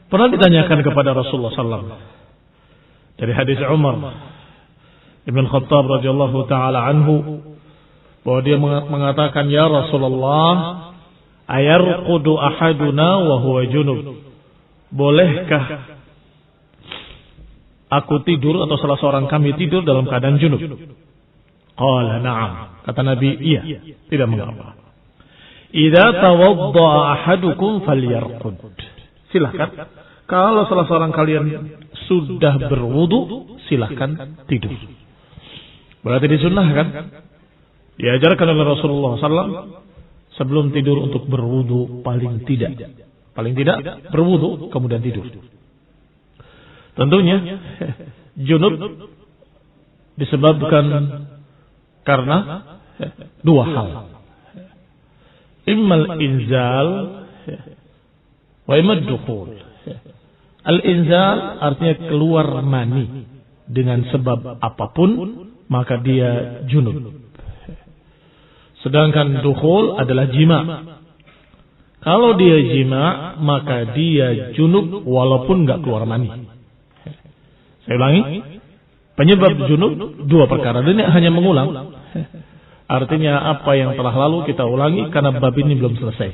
Pernah ditanyakan kepada Rasulullah SAW dari hadis Umar Ibn Khattab radhiyallahu taala anhu, bahwa dia mengatakan, "Ya Rasulullah, ayarqudu ahaduna wa huwa junub?" Bolehkah aku tidur atau salah seorang kami tidur dalam keadaan junub? Qala na'am. Kata Nabi, iya, tidak mengapa. Idza tawadda'a ahadukum falyarqud. Silakan. Kalau salah seorang kalian sudah berwudu, silakan tidur. Berarti disunnahkan, diajarkan oleh Rasulullah SAW sebelum tidur untuk berwudu paling tidak berwudu kemudian tidur. Tentunya junub disebabkan karena 2 hal. Immal inzal wa imad dukhul. Al-inzal artinya keluar mani dengan sebab apapun, maka dia junub. Sedangkan dukhul adalah jima. Kalau dia jima, maka dia junub walaupun enggak keluar mani. Saya ulangi, penyebab junub 2 perkara. Ini hanya mengulang. Artinya apa yang telah lalu kita ulangi karena bab ini belum selesai.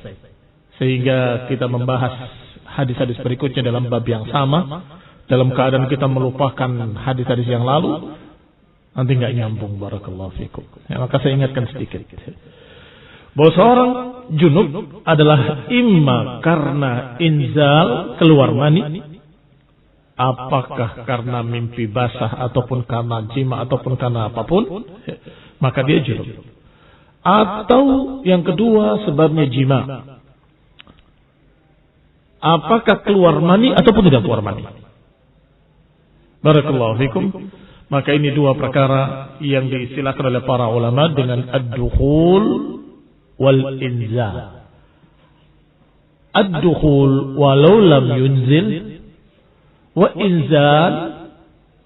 Sehingga kita membahas hadis-hadis berikutnya dalam bab yang sama, dalam keadaan kita melupakan hadis-hadis yang lalu, nanti nggak nyambung. Barakallahu fikum. Ya, maka saya ingatkan sedikit bahwa seorang junub adalah imma karena inzal keluar mani, apakah karena mimpi basah ataupun karena jima ataupun karena apapun, maka dia junub. Atau yang kedua sebabnya jima, apakah keluar mani ataupun tidak keluar mani. Barakallahu fikum. Maka ini 2 perkara yang diistilahkan oleh para ulama dengan ad-dukhul wal inzal. ad-dukhul walau lam yunzil wa inzal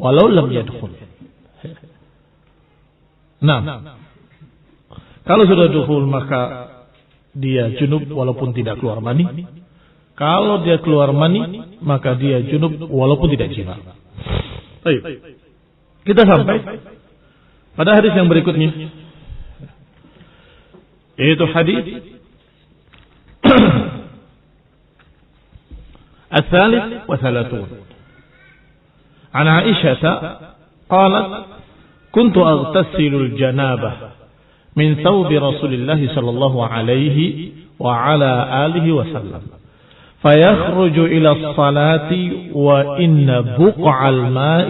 walau lam yadkhul. Nah, kalau sudah dukhul maka dia junub walaupun tidak keluar mani. Kalau dia keluar mani maka dia junub walaupun tidak jima. Baik. Kita sampai pada hadis yang berikutnya, yaitu hadis الثالث وثلاثون عن عائشة قالت كنت أغتسل الجنابة من ثوب رسول الله صلى الله عليه وعلى آله وسلم فيخرج إلى الصلاة وإن بقع الماء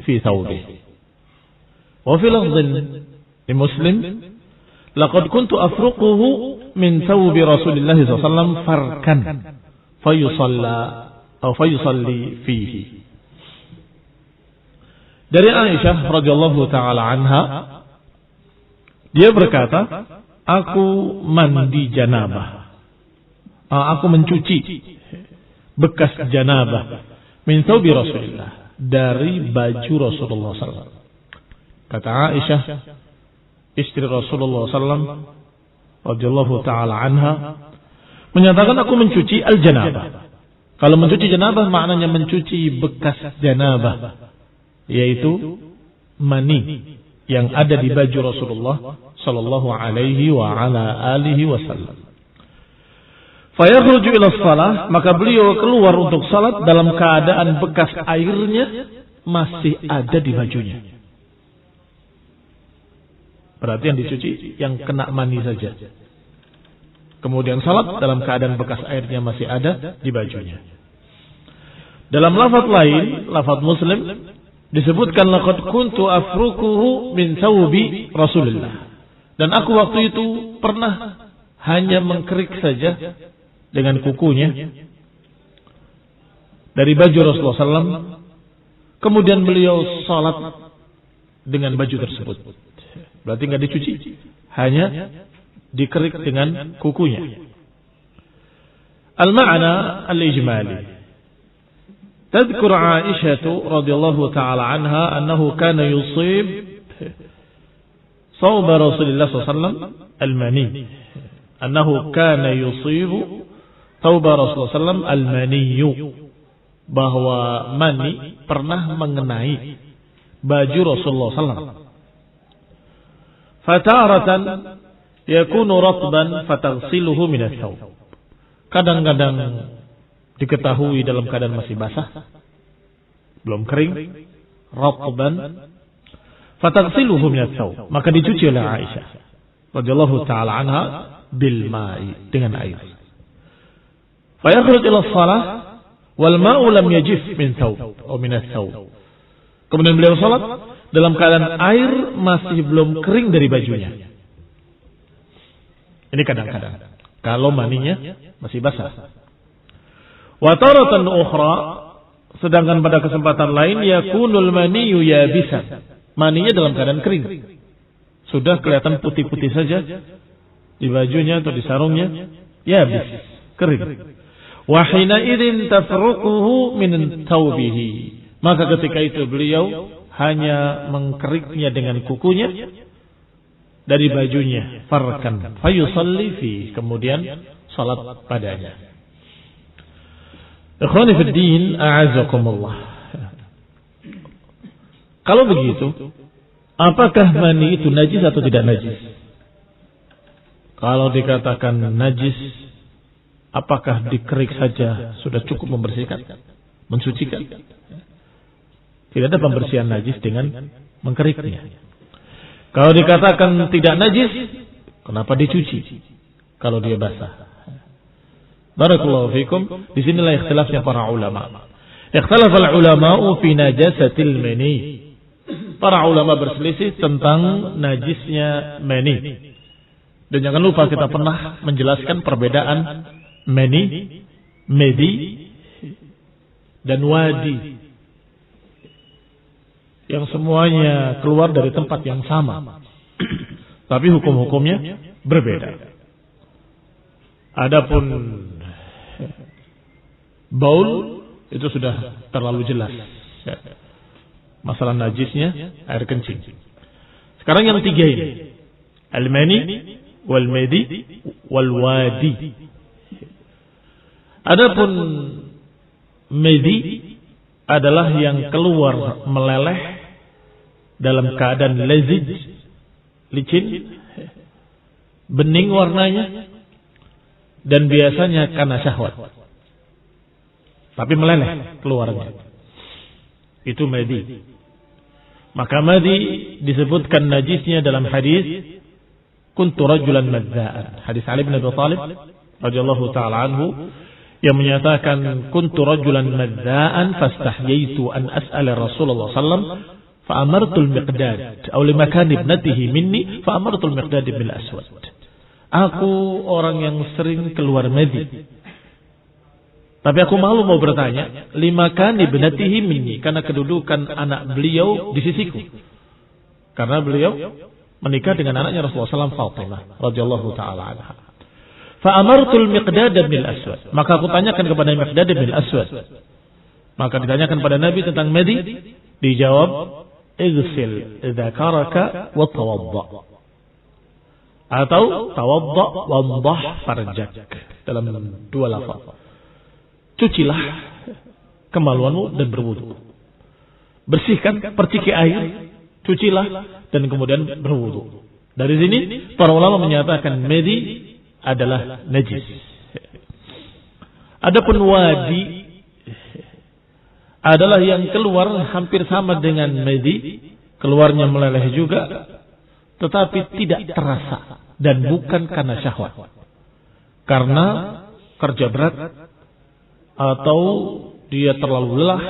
في ثوبه. وفي لفظ لمسلم لقد كنت أفرقه من ثوب رسول الله صلى الله عليه وسلم فركا فيصلي فيه. Dari Aisyah radhiyallahu taala anha, dia berkata, aku mandi janabah, aku mencuci bekas janabah min thawbi Rasulillah, dari baju Rasulullah SAW. Kata Aisyah, istri Rasulullah SAW radhiyallahu taala anha, menyatakan aku mencuci al-janabah. Kalau mencuci janabah maknanya mencuci bekas janabah, yaitu mani yang ada di baju Rasulullah sallallahu alaihi wa ala alihi wasallam. Fayakhruju ila shalah, maka beliau keluar untuk salat dalam keadaan bekas airnya masih ada di bajunya. Berarti yang dicuci yang kena mani saja. Kemudian salat dalam keadaan bekas airnya masih ada di bajunya. Dalam lafaz lain, lafaz Muslim, disebutkan laqad kuntu afrukuhu min thawbi Rasulillah. Dan aku waktu itu pernah hanya mengkerik saja dengan kukunya dari baju Rasulullah SAW. Kemudian beliau salat dengan baju tersebut. Berarti nggak dicuci, hanya dikerik dengan kukunya. Al-ma'na al-ijmali. تذكر عائشة رضي الله تعالى عنها أنه كان يصيب ثوب رسول الله صلى الله عليه وسلم المني. أنه كان يصيب ثوب رسول الله صلى الله عليه وسلم المني. Bahwa mani pernah mengenai baju Rasulullah SAW. Fataratan yakunu ratban fataghsiluhu min ath-thawb. Kadang-kadang diketahui dalam keadaan masih basah, belum kering, ratban fataghsiluhu min ath-thawb, maka dicuci oleh Aisyah radhiyallahu taala anha bil ma'i, dengan air. Fa yakhruj ila shalah wal ma'u lam yajif min thawb atau min ath-thawb. Kemudian beliau salat dalam keadaan air masih belum kering dari bajunya. Ini kadang-kadang kalau maninya masih basah. Wa taratan ukhra, sedangkan pada kesempatan lain yakunul maniyyu yabisan, maninya dalam keadaan kering, sudah kelihatan putih-putih saja di bajunya atau di sarungnya, yabis, kering. Wa hina idzin tafruquhu min thawbihi, maka ketika itu beliau hanya mengkeriknya dengan kukunya dari bajunya, farkan fayusalli fi, kemudian salat padanya. Ikhwani fi din, a'azzakumullah. Kalau begitu, apakah mani itu najis atau tidak najis? Kalau dikatakan najis, apakah dikerik saja sudah cukup membersihkan, mensucikan? Tidak ada pembersihan najis dengan mengkeriknya. Kalau dikatakan tidak najis, kenapa dicuci kalau dia basah? Barakallahu fikum. Disinilah ikhtilafnya para ulama. Ikhtalafa al-ulama'u fi najasatil mani. Para ulama berselisih tentang najisnya mani. Dan jangan lupa kita pernah menjelaskan perbedaan mani, medi, dan wadi, yang semuanya keluar dari tempat yang sama, tapi hukum-hukumnya berbeda. Adapun Baul itu sudah terlalu jelas. Masalah najisnya air kencing. Sekarang yang tiga ini. Al-mani, wal-madi, wal-wadi. Adapun madi adalah yang keluar meleleh dalam keadaan lazij, licin, bening warnanya, dan biasanya karena syahwat. Tapi meleleh keluarnya. Itu madi. Maka madi disebutkan najisnya dalam hadis kuntu rajulan madza'an. Hadis Ali bin Abi Thalib radhiyallahu taala anhu yang menyatakan kuntu rajulan madza'an fastahyaitu an as'ala Rasulullah sallallahu alaihi wasallam fa amartu al-Miqdad aw li makan ibnatihi minni fa amartu al-Miqdad bil aswad. Aku orang yang sering keluar madi. Tapi aku malu mau bertanya, limakan ibnatihi minni, karena kedudukan anak beliau di sisiku. Karena beliau menikah dengan anaknya Rasulullah SAW, Fatimah radhiyallahu taala anha. Fa amartul Miqdad bil aswad. Maka aku tanyakan kepada Miqdad bil aswad. Maka ditanyakan pada Nabi tentang madi, dijawab, "Ighsil dzakaraka wa tawadda." Atau tawadda wa andah farjak. Dalam dua lafaz. Cucilah kemaluanmu dan berwudu. Bersihkan, perciki air, cucilah dan kemudian berwudu. Dari sini para ulama menyatakan madi adalah najis. Adapun wadi adalah yang keluar hampir sama dengan madi, keluarnya meleleh juga, tetapi tidak terasa dan bukan karena syahwat. Karena kerja berat atau dia terlalu lelah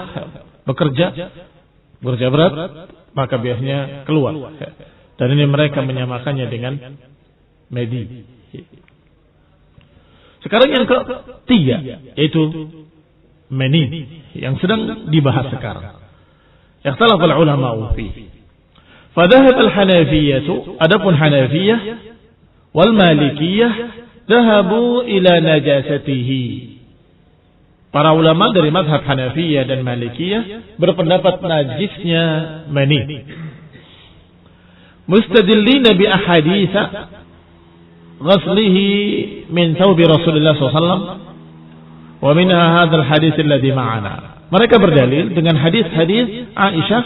bekerja berat, maka biasanya keluar. Dan ini mereka menyamakannya dengan madi. Sekarang yang ketiga, yaitu mani, yang sedang dibahas sekarang. Ikhtalafa al-ulama fihi. Fadhahab al-Hanafiyyah, adapun Hanafiyah wal Malikiyah dhahabu ila najasatihi. Para ulama dari mazhab Hanafiyah dan Malikiyah berpendapat najisnya mani. Mustadillina bi ahaditsa ghaslihi min thawbi Rasulullah SAW wa minha hadzal hadits alladhi ma'ana. Mereka berdalil dengan hadis-hadis Aisyah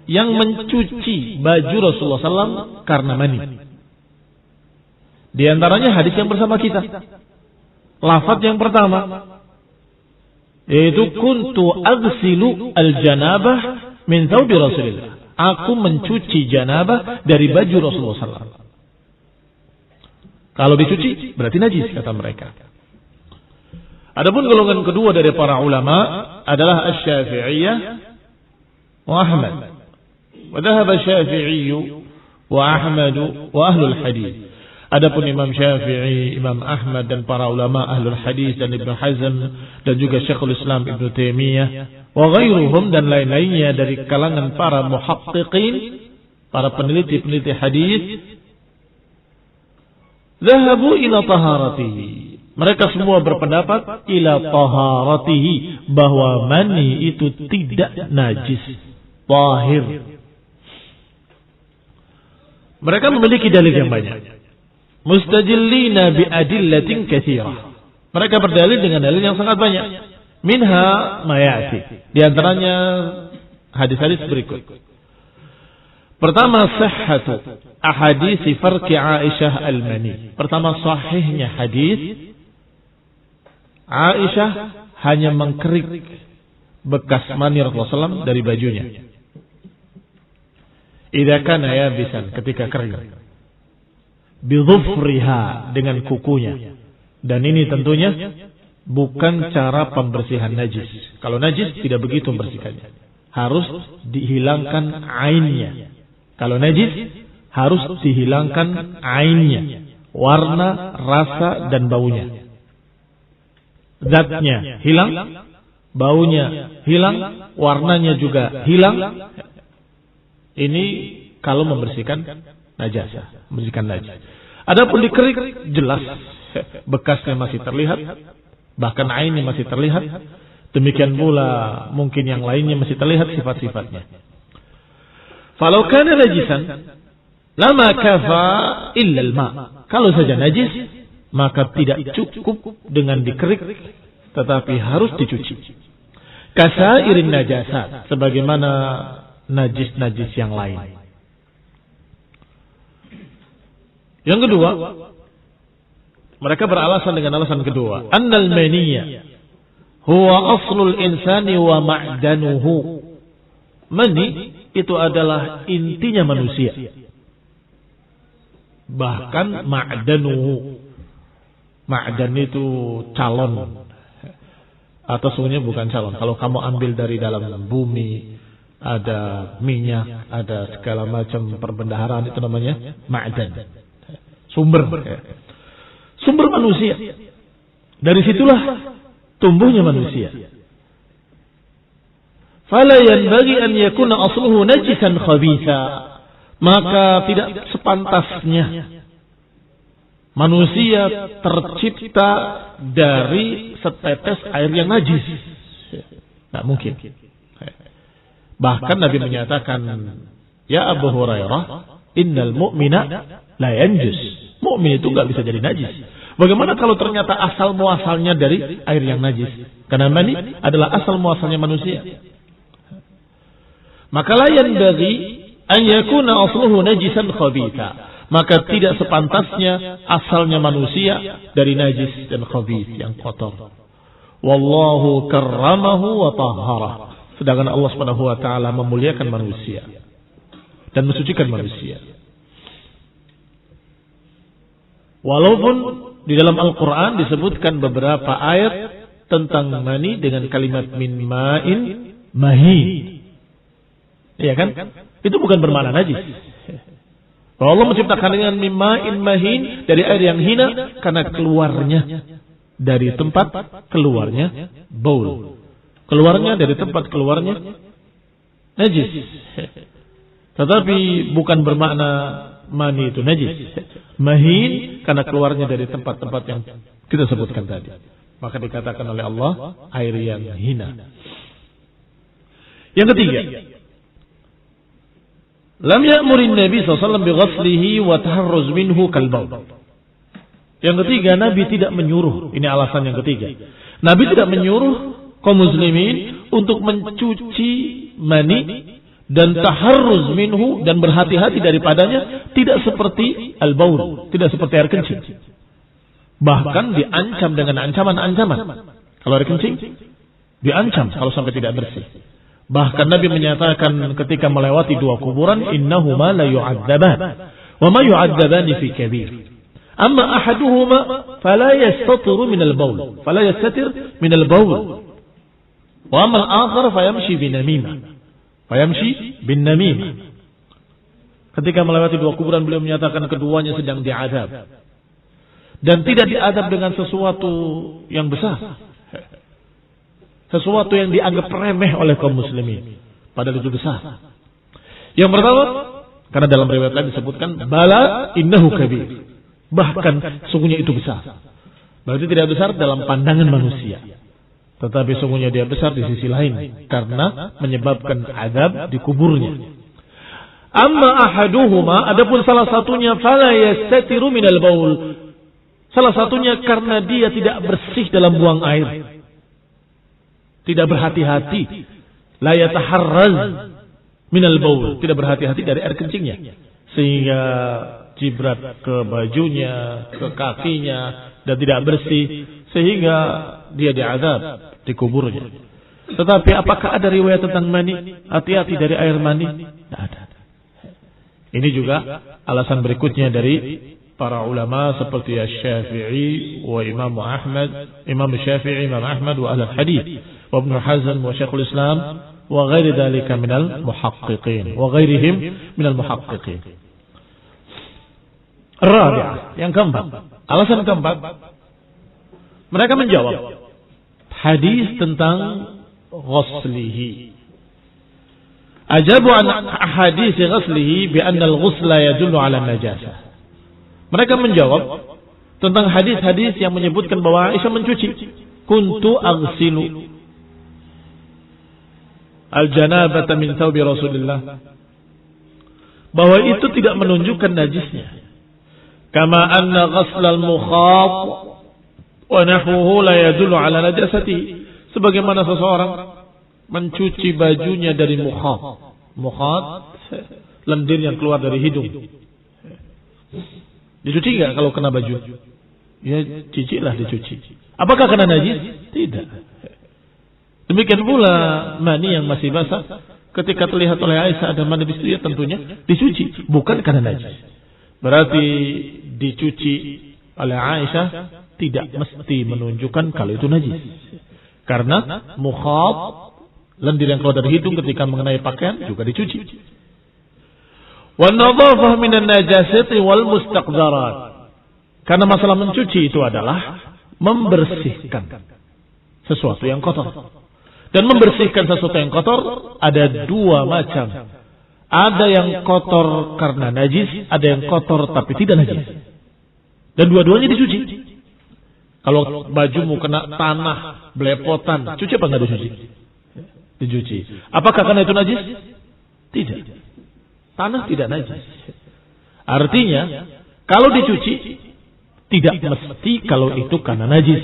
yang mencuci baju Rasulullah SAW karena mani. Di antaranya hadis yang bersama kita. Lafaz yang pertama yaitu kuntu aghsilu al-janabah min thawbi Rasulillah. Aku mencuci janabah dari baju Rasulullah SAW. Kalau dicuci berarti najis kata mereka. Adapun golongan kedua dari para ulama adalah Asy-Syafi'iyah wa Ahmad. Wa dhahaba Asy-Syafi'i wa Ahmad wa ahlul hadis. Adapun Imam Syafi'i, Imam Ahmad dan para ulama ahlul hadis dan Ibnu Hazm dan juga Syekhul Islam Ibnu Taimiyah wa ghairuhum dan lain-lainnya dari kalangan para muhaqqiqin, para peneliti-peneliti hadis, dhahabu ila taharatihi. Mereka semua berpendapat ila taharatihi, bahwa mani itu tidak najis, tahir. Mereka memiliki dalil yang banyak. Mustajillina bi adillatin katsirah. Mereka berdalil dengan dalil yang sangat banyak. Minha mayati. Di antaranya hadis-hadis berikut. Pertama, sihhatu ahadits farqi Aisyah al-mani. Pertama, sahihnya hadis Aisyah hanya mengkerik bekas mani Rasulullah SAW dari bajunya. Idza kana yabisan, ketika kering. Bidhufriha, dengan kukunya. Dan ini tentunya bukan cara pembersihan najis. Kalau najis tidak begitu membersihkannya. Harus dihilangkan ainnya. Kalau najis harus dihilangkan ainnya. Warna, rasa dan baunya. Zatnya hilang, baunya hilang, warnanya juga hilang. Ini kalau membersihkan najasa, membersihkan najis. Adapun dikerik jelas bekasnya masih terlihat, bahkan ainnya masih terlihat. Demikian pula mungkin yang lainnya masih terlihat sifat-sifatnya. Falau kana najisan lama kafa illa al-ma. Kalau saja najis, maka tidak cukup dengan dikerik, tetapi harus dicuci. Kasairin najasat, sebagaimana najis-najis yang lain. Yang kedua, mereka beralasan dengan alasan kedua, annal maniyya huwa aslul insani wa ma'danuhu. Mani itu adalah intinya manusia, bahkan ma'danuhu. Ma'dan itu calon, atau sungguhnya bukan calon. Kalau kamu ambil dari dalam bumi, ada minyak, ada segala macam perbendaharaan, itu namanya ma'dan, sumber manusia. Dari situlah tumbuhnya manusia. Fala yanbaghi an yakuna asluhu najisan khabitha. Maka tidak sepantasnya manusia tercipta dari setetes air yang najis. Tidak mungkin. Bahkan Nabi menyatakan, ya Abu Hurairah, innal mu'mina la yanjus. Mu'min itu nggak bisa jadi najis. Bagaimana kalau ternyata asal muasalnya dari air yang najis? Karena mani adalah asal muasalnya manusia. Maka la yanbaghi an yakuna asluhu najisan khabitha. Maka tidak sepantasnya asalnya manusia dari najis dan khabith, yang kotor. Wallahu karramahu wa tahhara. Sedangkan Allah Subhanahu wa taala memuliakan manusia dan mensucikan manusia. Walaupun di dalam Al-Quran disebutkan beberapa ayat tentang mani dengan kalimat min ma'in mahin. Iya kan? Itu bukan bermakna najis. Allah menciptakan dengan min ma'in mahin, dari air yang hina, karena keluarnya dari tempat keluarnya baul. Keluarnya dari tempat keluarnya najis. Tetapi bukan bermakna mani itu najis. Mahin karena keluarnya dari tempat-tempat yang kita sebutkan tadi. Maka dikatakan oleh Allah air yang hina. Yang ketiga, lam ya'murin Nabi SAW bighaslihi wa taharruz minhu kalbaul. Yang ketiga, Nabi tidak menyuruh. Ini alasan yang ketiga. Nabi tidak menyuruh kaum muslimin untuk mencuci mani dan taharruz minhu, dan berhati-hati daripadanya, tidak seperti al-baul, tidak seperti air kencing. Bahkan diancam dengan ancaman-ancaman. Kalau air kencing diancam kalau sampai tidak bersih. Bahkan Nabi menyatakan ketika melewati dua kuburan, innahuma la yu'adzaban wa ma yu'adzabani fi kabir. Amma ahaduhuma fala yastatiru min al-baul, fala yastatir min al-baul. Wa amma al-akhar fayamshi binamimah. Fayamshi bin namimah. Ketika melewati dua kuburan, beliau menyatakan keduanya sedang diadab. Dan tidak diadab dengan sesuatu yang besar. Sesuatu yang dianggap remeh oleh kaum muslimin. Padahal itu besar. Yang pertama, karena dalam riwayat lain disebutkan, bala innahu kabir. Bahkan sungguhnya itu besar. Berarti tidak besar dalam pandangan manusia. Tetapi sungguhnya dia besar di sisi lain, karena menyebabkan azab di kuburnya. Amma ahaduhuma, adapun salah satunya, fala yastatiru minal baul. Salah satunya karena dia tidak bersih dalam buang air. Tidak berhati-hati. La yataharraz minal baul. Tidak berhati-hati dari air kencingnya. Sehingga jibrat ke bajunya, ke kakinya, dan tidak bersih. Sehingga dia diazab di kuburnya. Tetapi apakah ada riwayat tentang mani? Hati-hati dari air mani? Tidak ada. Ini juga alasan berikutnya dari para ulama seperti Asy-Syafi'i wa Imam Ahmad, Imam Syafi'i, Imam Ahmad wa Ahlul Hadis, wa Ibnu Hazm wa Syekhul Islam wa ghairi dzalika minal muhaqqiqin wa ghairihim minal muhaqqiqin. Rabi'ah, yang keempat. Alasan keempat, mereka menjawab hadis tentang ghuslihi. Ajabu an hadis ghuslihi bi anna al-ghusla yadullu ala najasah. Mereka menjawab tentang hadis-hadis yang menyebutkan bahwa Aisyah mencuci. Kuntu aghsilu. al-janabata min thawbi Rasulillah, bahwa itu tidak menunjukkan najisnya. Kama anna ghasl al-mukhat wa nahwuhu la yadullu ala najasatihi. Sebagaimana seseorang mencuci bajunya dari mukhat. Mukhat, lendir yang keluar dari hidung. Dicuci enggak kalau kena baju? Ya, cicilah dicuci. Apakah kena najis? Tidak. Demikian pula mani yang masih basah, ketika terlihat oleh Aisyah ada mani di situ, tentunya dicuci, bukan karena najis. Berarti dicuci oleh Aisyah tidak mesti menunjukkan kalau itu najis. Karena mukhat, lendir yang keluar dari hidung ketika mengenai pakaian juga dicuci. Wan nadhafah minan najasati wal mustaqdarat. Karena masalah mencuci itu adalah membersihkan sesuatu yang kotor. Dan membersihkan sesuatu yang kotor ada dua macam. Ada yang kotor karena najis, ada yang kotor tapi tidak najis. Dan dua-duanya dicuci. Kalau bajumu kena tanah, belepotan, cuci apa enggak dicuci? Dicuci. Apakah karena itu najis? Tidak. Tanah tidak najis. Artinya, kalau dicuci, tidak mesti kalau itu karena najis.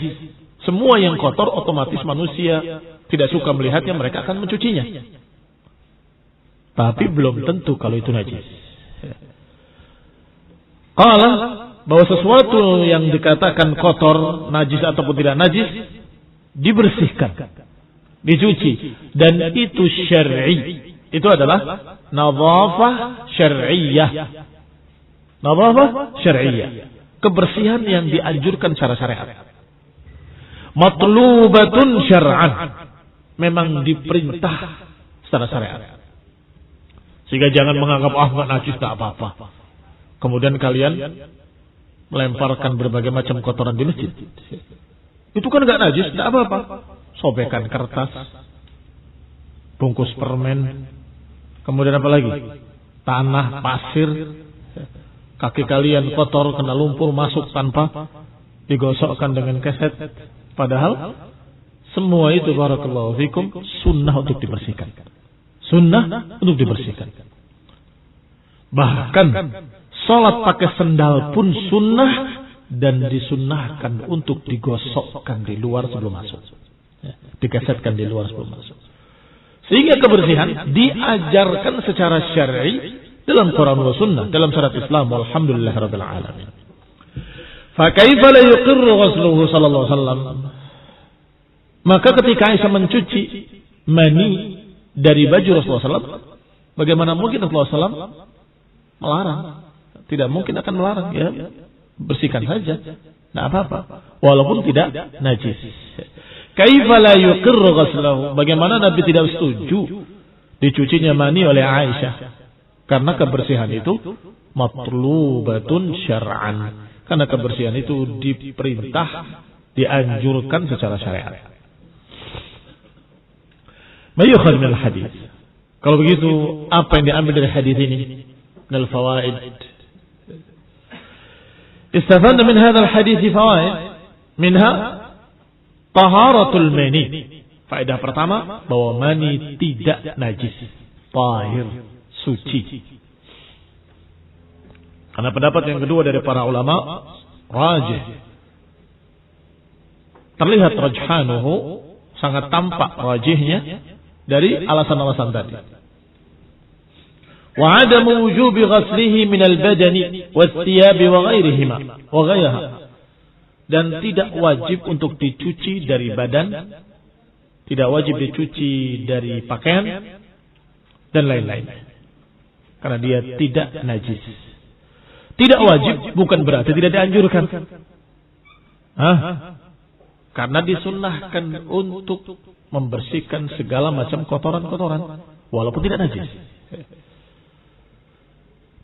Semua yang kotor otomatis manusia tidak suka melihatnya, mereka akan mencucinya. Tapi belum tentu kalau itu najis. Qala, bahwa sesuatu yang dikatakan kotor, najis ataupun tidak najis, dibersihkan, dicuci. Dan itu syar'i. Itu adalah nadhafah syar'iyyah. Nadhafah syar'iyyah. Kebersihan yang dianjurkan secara syariat. Matlubatun syar'an. Memang diperintah secara syariat. Sehingga jangan menganggap enggak najis, enggak apa-apa. Kemudian kalian melemparkan berbagai macam kotoran di masjid. Itu kan enggak najis, enggak apa-apa. Sobekan kertas, bungkus permen, kemudian apa lagi? Tanah, pasir. Kaki kalian kotor, kena lumpur, masuk tanpa digosokkan dengan keset. Padahal semua itu barakallahu fikum sunnah untuk dibersihkan. Sunnah untuk dibersihkan. Bahkan sholat pakai sendal pun sunnah dan disunnahkan untuk digosokkan di luar sebelum masuk. Dikesetkan di luar sebelum masuk. Sehingga kebersihan diajarkan secara syar'i dalam Quran wa Sunnah, dalam syariat Islam. Walhamdulillahirabbil alamin. Fa kaifa la yuqirru ghusluhu sallallahu alaihi wasallam? Maka ketika Aisyah mencuci mani dari baju Rasulullah SAW, bagaimana mungkin Rasulullah SAW melarang? Tidak mungkin akan melarang, ya. Bersihkan saja, tidak apa-apa, walaupun tidak najis. Kaifa la yuqirru ghusluhu? Bagaimana Nabi tidak setuju dicucinya mani oleh Aisyah? Karena kebersihan itu matlubatun syar'an. Karena kebersihan itu diperintah, dianjurkan secara syariat. Mayukhad min al-hadis. Kalau begitu, apa yang diambil dari hadis ini? Min al-fawaid. Istafadna min hadha al-hadis fawaid. Minha taharatul mani. Faedah pertama, bahwa mani tidak najis, tahir, suci. Karena pendapat yang kedua dari para ulama rajih, terlihat rajhanuhu, sangat tampak rajihnya dari alasan-alasan tadi. Wa adamu wujubi ghaslihi min al-badani was-thiyabi wa ghairihima wa ghayriha. Dan tidak wajib untuk dicuci dari badan, tidak wajib dicuci dari pakaian dan lain-lain. Karena dia tidak najis. Tidak wajib bukan berarti tidak dianjurkan. Karena disunnahkan untuk membersihkan segala macam kotoran-kotoran walaupun tidak najis.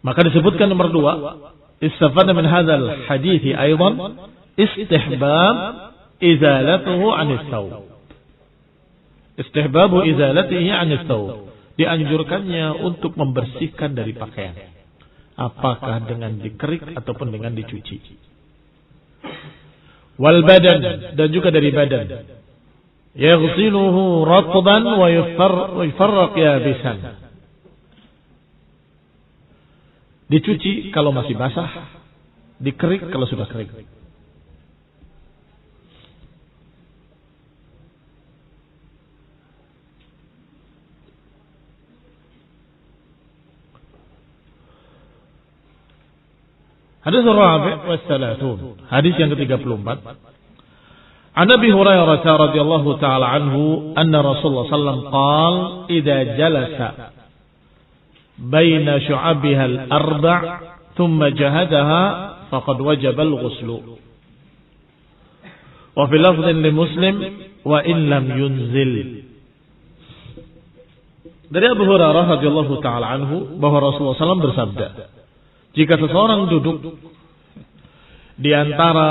Maka disebutkan nomor 2, istafadna min hadzal hadits aidan istihbab izalatuhu 'anil thawb. Istihbabu izalatihi 'anil thawb. Dianjurkannya untuk membersihkan dari pakaian. Apakah dengan dikerik ataupun dengan dicuci. Wal badan, dan juga dari badan. yaghsiluhu ratban wa yufarraq yabisan. Dicuci kalau masih basah, dikerik kalau sudah kering. Hadis Rabi' wa Thalathun. Hadis yang ke-34. An Abi Hurairah radhiyallahu taala anhu anna Rasulullah sallallahu alaihi wasallam qala idza jalasa baina syu'abiha al-arba' thumma jahadaha faqad wajaba al-ghuslu. Wa fi lafdhin li Muslim wa in lam yunzil. Dari Abu Hurairah radhiyallahu taala anhu bahwa Rasulullah SAW bersabda, jika seseorang duduk di antara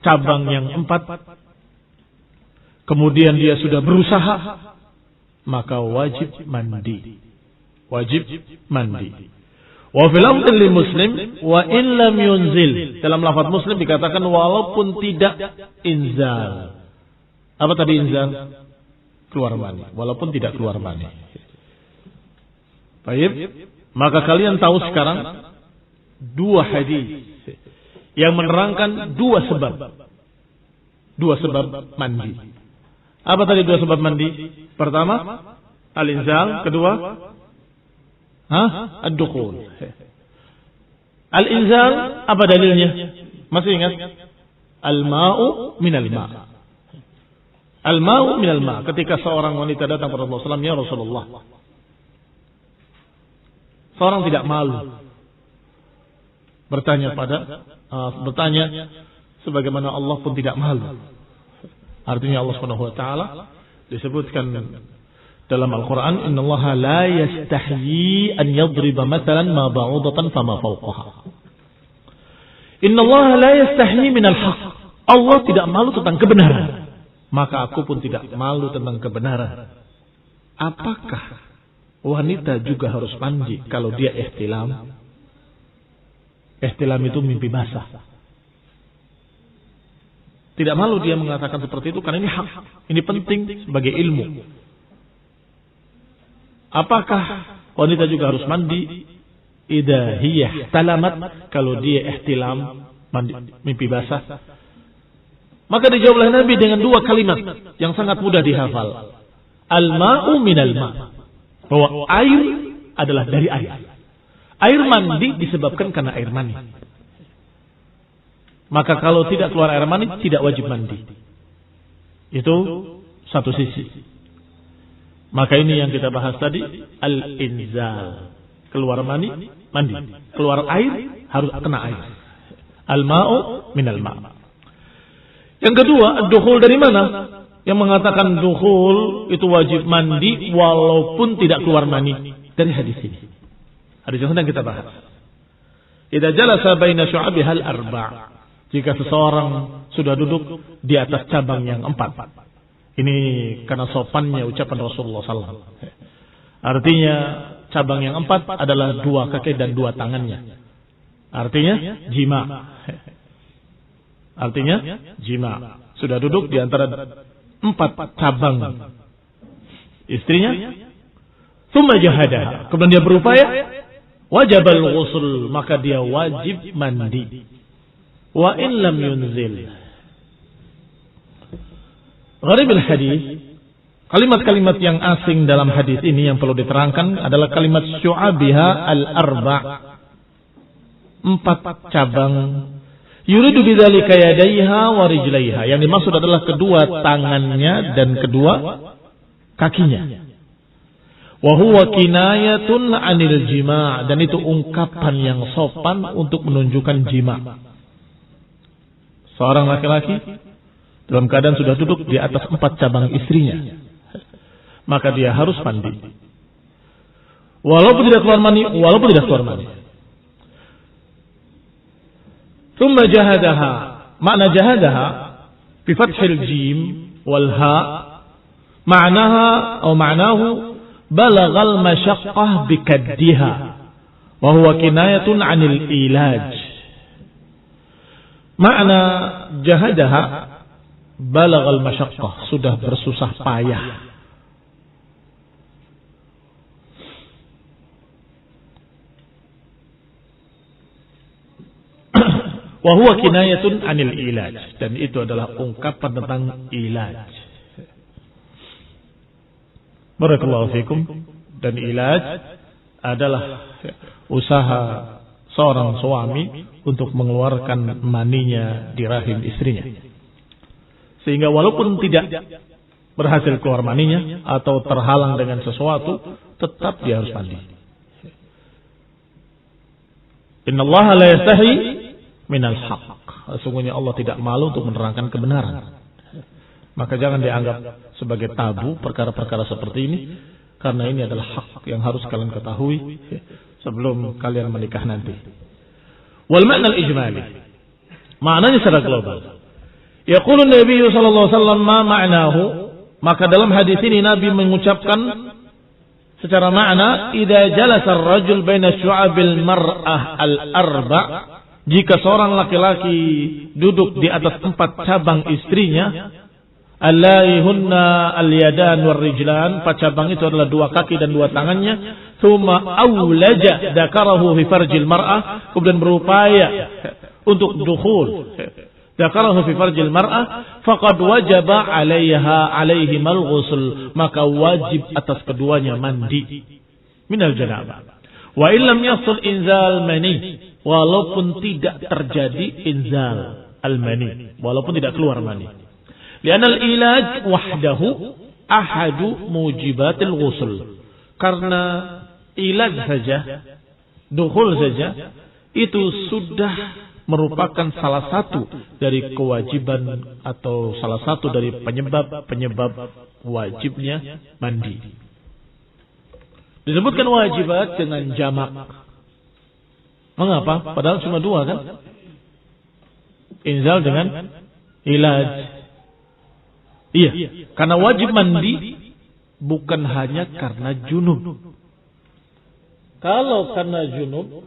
cabang yang 4, kemudian dia sudah berusaha, maka wajib mandi. Wajib mandi. Wa fil lafdhi li Muslim wa in lam yunzil. Dalam lafaz Muslim dikatakan walaupun tidak inzal. Apa tadi inzal? Keluar mani. Walaupun tidak keluar mani. Baik. Maka kalian tahu sekarang 2 hadis yang menerangkan 2 sebab. 2 sebab mandi. Apa tadi 2 sebab mandi? Pertama, al-inzal. Kedua, ad-dukhul. Al-inzal, apa dalilnya? Masih ingat? Al-ma'u minal ma'. Al-ma'u minal ma'. Ketika seorang wanita datang kepada Rasulullah SAW, ya Rasulullah, seorang tidak malu bertanya sebagaimana Allah pun tidak malu. Artinya Allah Subhanahu wa taala disebutkan dalam Al-Qur'an, innallaha la yastahyi an yadriba mathalan ma ba'udatan fama fawqaha. Innallaha la yastahyi minal haqq. Allah tidak malu tentang kebenaran. Maka aku pun tidak malu tentang kebenaran. Apakah wanita juga harus mandi kalau dia ihtilam? Ihtilam itu mimpi basah. Tidak malu dia mengatakan seperti itu karena ini hak. Ini penting sebagai ilmu. Apakah wanita juga harus mandi? Idza hiya ihtalamat, kalau dia ihtilam, mandi, mimpi basah. Maka dijawab oleh Nabi dengan 2 kalimat yang sangat mudah dihafal. Al-ma'u minal ma'. Bahwa air adalah dari air. Air mandi disebabkan karena air mani. Maka kalau tidak keluar air mani, tidak wajib mandi. Itu satu sisi. Maka ini yang kita bahas tadi, al-inzal. Keluar mani, mandi. Keluar air, harus kena air. Al-ma'u minal ma'. Yang kedua, dukhul dari mana? Yang mengatakan dukhul itu wajib mandi walaupun tidak keluar mani. Dari hadis ini. Hadis yang sedang kita bahas. Idza jalasa baina syu'abihal arba'. Jika seseorang sudah duduk di atas cabang yang 4. Ini karena sopannya ucapan Rasulullah SAW. Artinya cabang yang 4 adalah 2 kaki dan 2 tangannya. Artinya jima. Artinya jima. Sudah duduk di antara 4 cabang istrinya. Tsumma jahadaha. Kemudian dia berupaya, wajibal ghusl, maka dia wajib mandi. Wa in lam yunzil. Gharib al-hadis, kalimat-kalimat yang asing dalam hadis ini yang perlu diterangkan adalah kalimat syu'abiha al-arba'. 4 cabang. Yuridu bidzalika yadayha wa rijlaiha. Yang dimaksud adalah kedua tangannya dan kedua kakinya. Wa huwa kinayatun 'anil jima', dan itu ungkapan yang sopan untuk menunjukkan jima'. Seorang laki-laki dalam keadaan sudah duduk di atas 4 cabang istrinya, maka dia harus mandi. Walaupun tidak keluar mani, Tsumma jahadaha. Makna jahadaha bi fathil jim wal ha, ma'nahu balagal masyaqqah bi kaddiha wa huwa kinayatun 'anil ilaj. Makna jahadaha balagal masyaqqah, sudah bersusah payah. Wa huwa kinayatun 'anil ilaj, dan itu adalah ungkapan tentang ilaj. Barakallahu fikum. Dan ilaj adalah usaha seorang suami untuk mengeluarkan maninya di rahim istrinya, sehingga walaupun tidak berhasil keluar maninya atau terhalang dengan sesuatu, tetap dia harus mandi. Innallaha la yastahi minal haqq. Sesungguhnya Allah tidak malu untuk menerangkan kebenaran. Maka jangan dianggap sebagai tabu perkara-perkara seperti ini, karena ini adalah hak yang harus kalian ketahui sebelum kalian menikah nanti. Wal ma'na al-ijmali, maknanya secara global. Yaqulu Nabi sallallahu alaihi wasallam ma ma'nahu, maka dalam hadis ini Nabi mengucapkan secara makna, idza jalasa ar-rajul baina syu'abil mar'ah al-arba', jika seorang laki-laki duduk di atas 4 cabang istrinya, allaihunna al-yadan war-rijlan, 4 cabang itu adalah 2 kaki dan 2 tangannya, thumma awlaja dzakarahu fi farjil mar'ah, kemudian berupaya untuk dukhul dzakarahu fi farjil mar'ah, faqad wajaba 'alaihim al-ghusl, maka wajib atas keduanya mandi minal janabah. Wa illam yasul inzal mani, walaupun tidak terjadi inzal al-mani, walaupun tidak keluar mani. Li'anna al-ilaj wahdahu ahadu mujibatil ghusl, karena ilaj saja, dukhul saja, itu sudah merupakan salah satu dari kewajiban atau salah satu dari penyebab wajibnya mandi. Disebutkan wajibat dengan jamak. Mengapa? Padahal cuma 2 kan? Inzal dengan ilaj. Iya, karena wajib mandi bukan hanya karena junub. Kalau karena junub,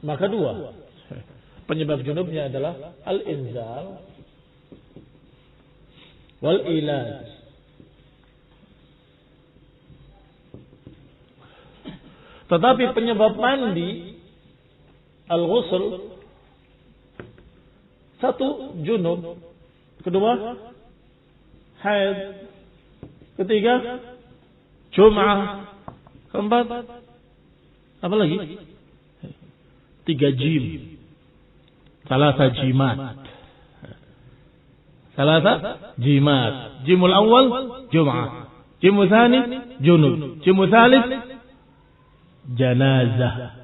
maka 2. Penyebab junubnya adalah al-inzal wal ilaj. Tetapi penyebab mandi al-ghusl, 1 junub, kedua haid, ketiga Jum'ah, keempat apa lagi? 3 jim, salasa jimat. Jimul awal Jum'ah, jimul thani junub, jimul thalith janazah.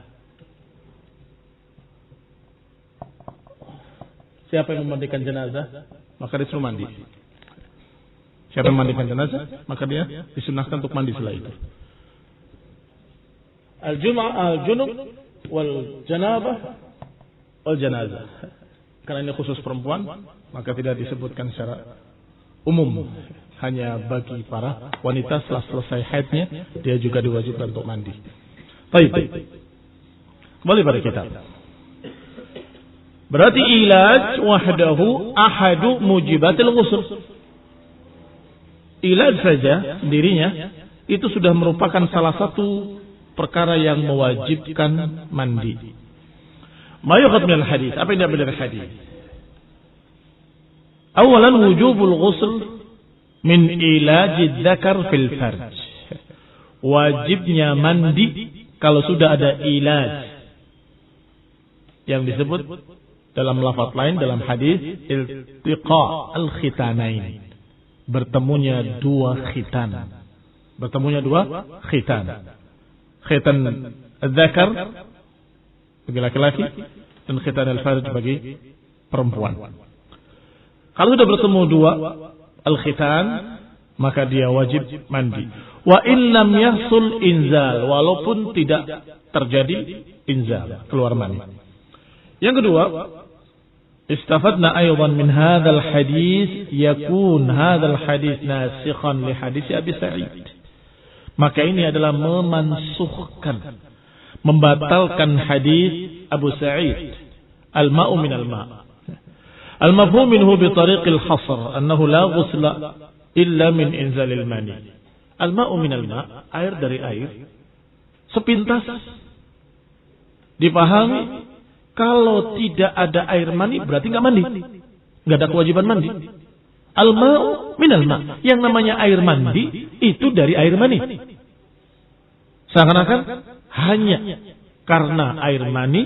Siapa yang memandikan jenazah, maka disuruh mandi. Siapa yang memandikan jenazah, maka dia disunahkan untuk mandi setelah itu. Al-junub wal janabah wal janazah. Karena ini khusus perempuan, maka tidak disebutkan secara umum. Hanya bagi para wanita setelah selesai haidnya, dia juga diwajibkan untuk mandi. Baik. Kembali pada kitab. Berarti ilaj wahdahu ahadu mujibatil ghusl. Ilaj saja dirinya itu sudah merupakan salah satu perkara yang mewajibkan mandi. Ma yuqad min al-hadis, apa yang diambil dari hadis? Awalan wujubul ghusl min ilaj dzakar fil farj. Wajibnya mandi kalau sudah ada ilaj yang disebut dalam lafaz lain dalam hadis iltiqa al-khitanain, bertemunya 2 khitan. Khitan al-dzakar bagi laki-laki dan khitan al-farj bagi perempuan. Kalau sudah bertemu 2 al-khitan, maka dia wajib mandi. Wa in lam yahsul inzal, walaupun tidak terjadi inzal, keluar mani. Yang kedua, istafadna aydan min hadzal hadis yakun hadzal hadis nasikhan li hadis Abi Sa'id. Maka ini adalah memansukhkan, membatalkan hadis Abu Sa'id, al-ma'u minal ma'. Al-mafhum minhu bi tariqil hasr annahu la ghusla illa min inzalil mani. Al-ma'u minal ma', air dari air. Sepintas dipahami kalau tidak ada air mani berarti enggak mandi. Enggak ada kewajiban mandi. Al-ma'u minal ma', yang namanya air mandi itu dari air mani. Seakan-akan hanya karena air mani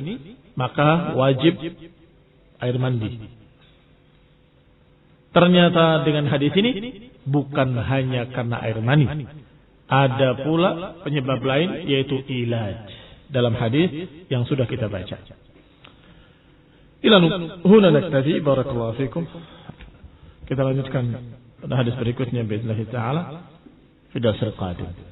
maka wajib air mandi. Ternyata dengan hadis ini bukan hanya karena air mani. Ada pula penyebab lain yaitu ilaj dalam hadis yang sudah kita baca. Ila huna naktafi, barakallahu fikum. Kita lanjutkan pada hadis berikutnya باذن الله تعالى في الدرس القادم.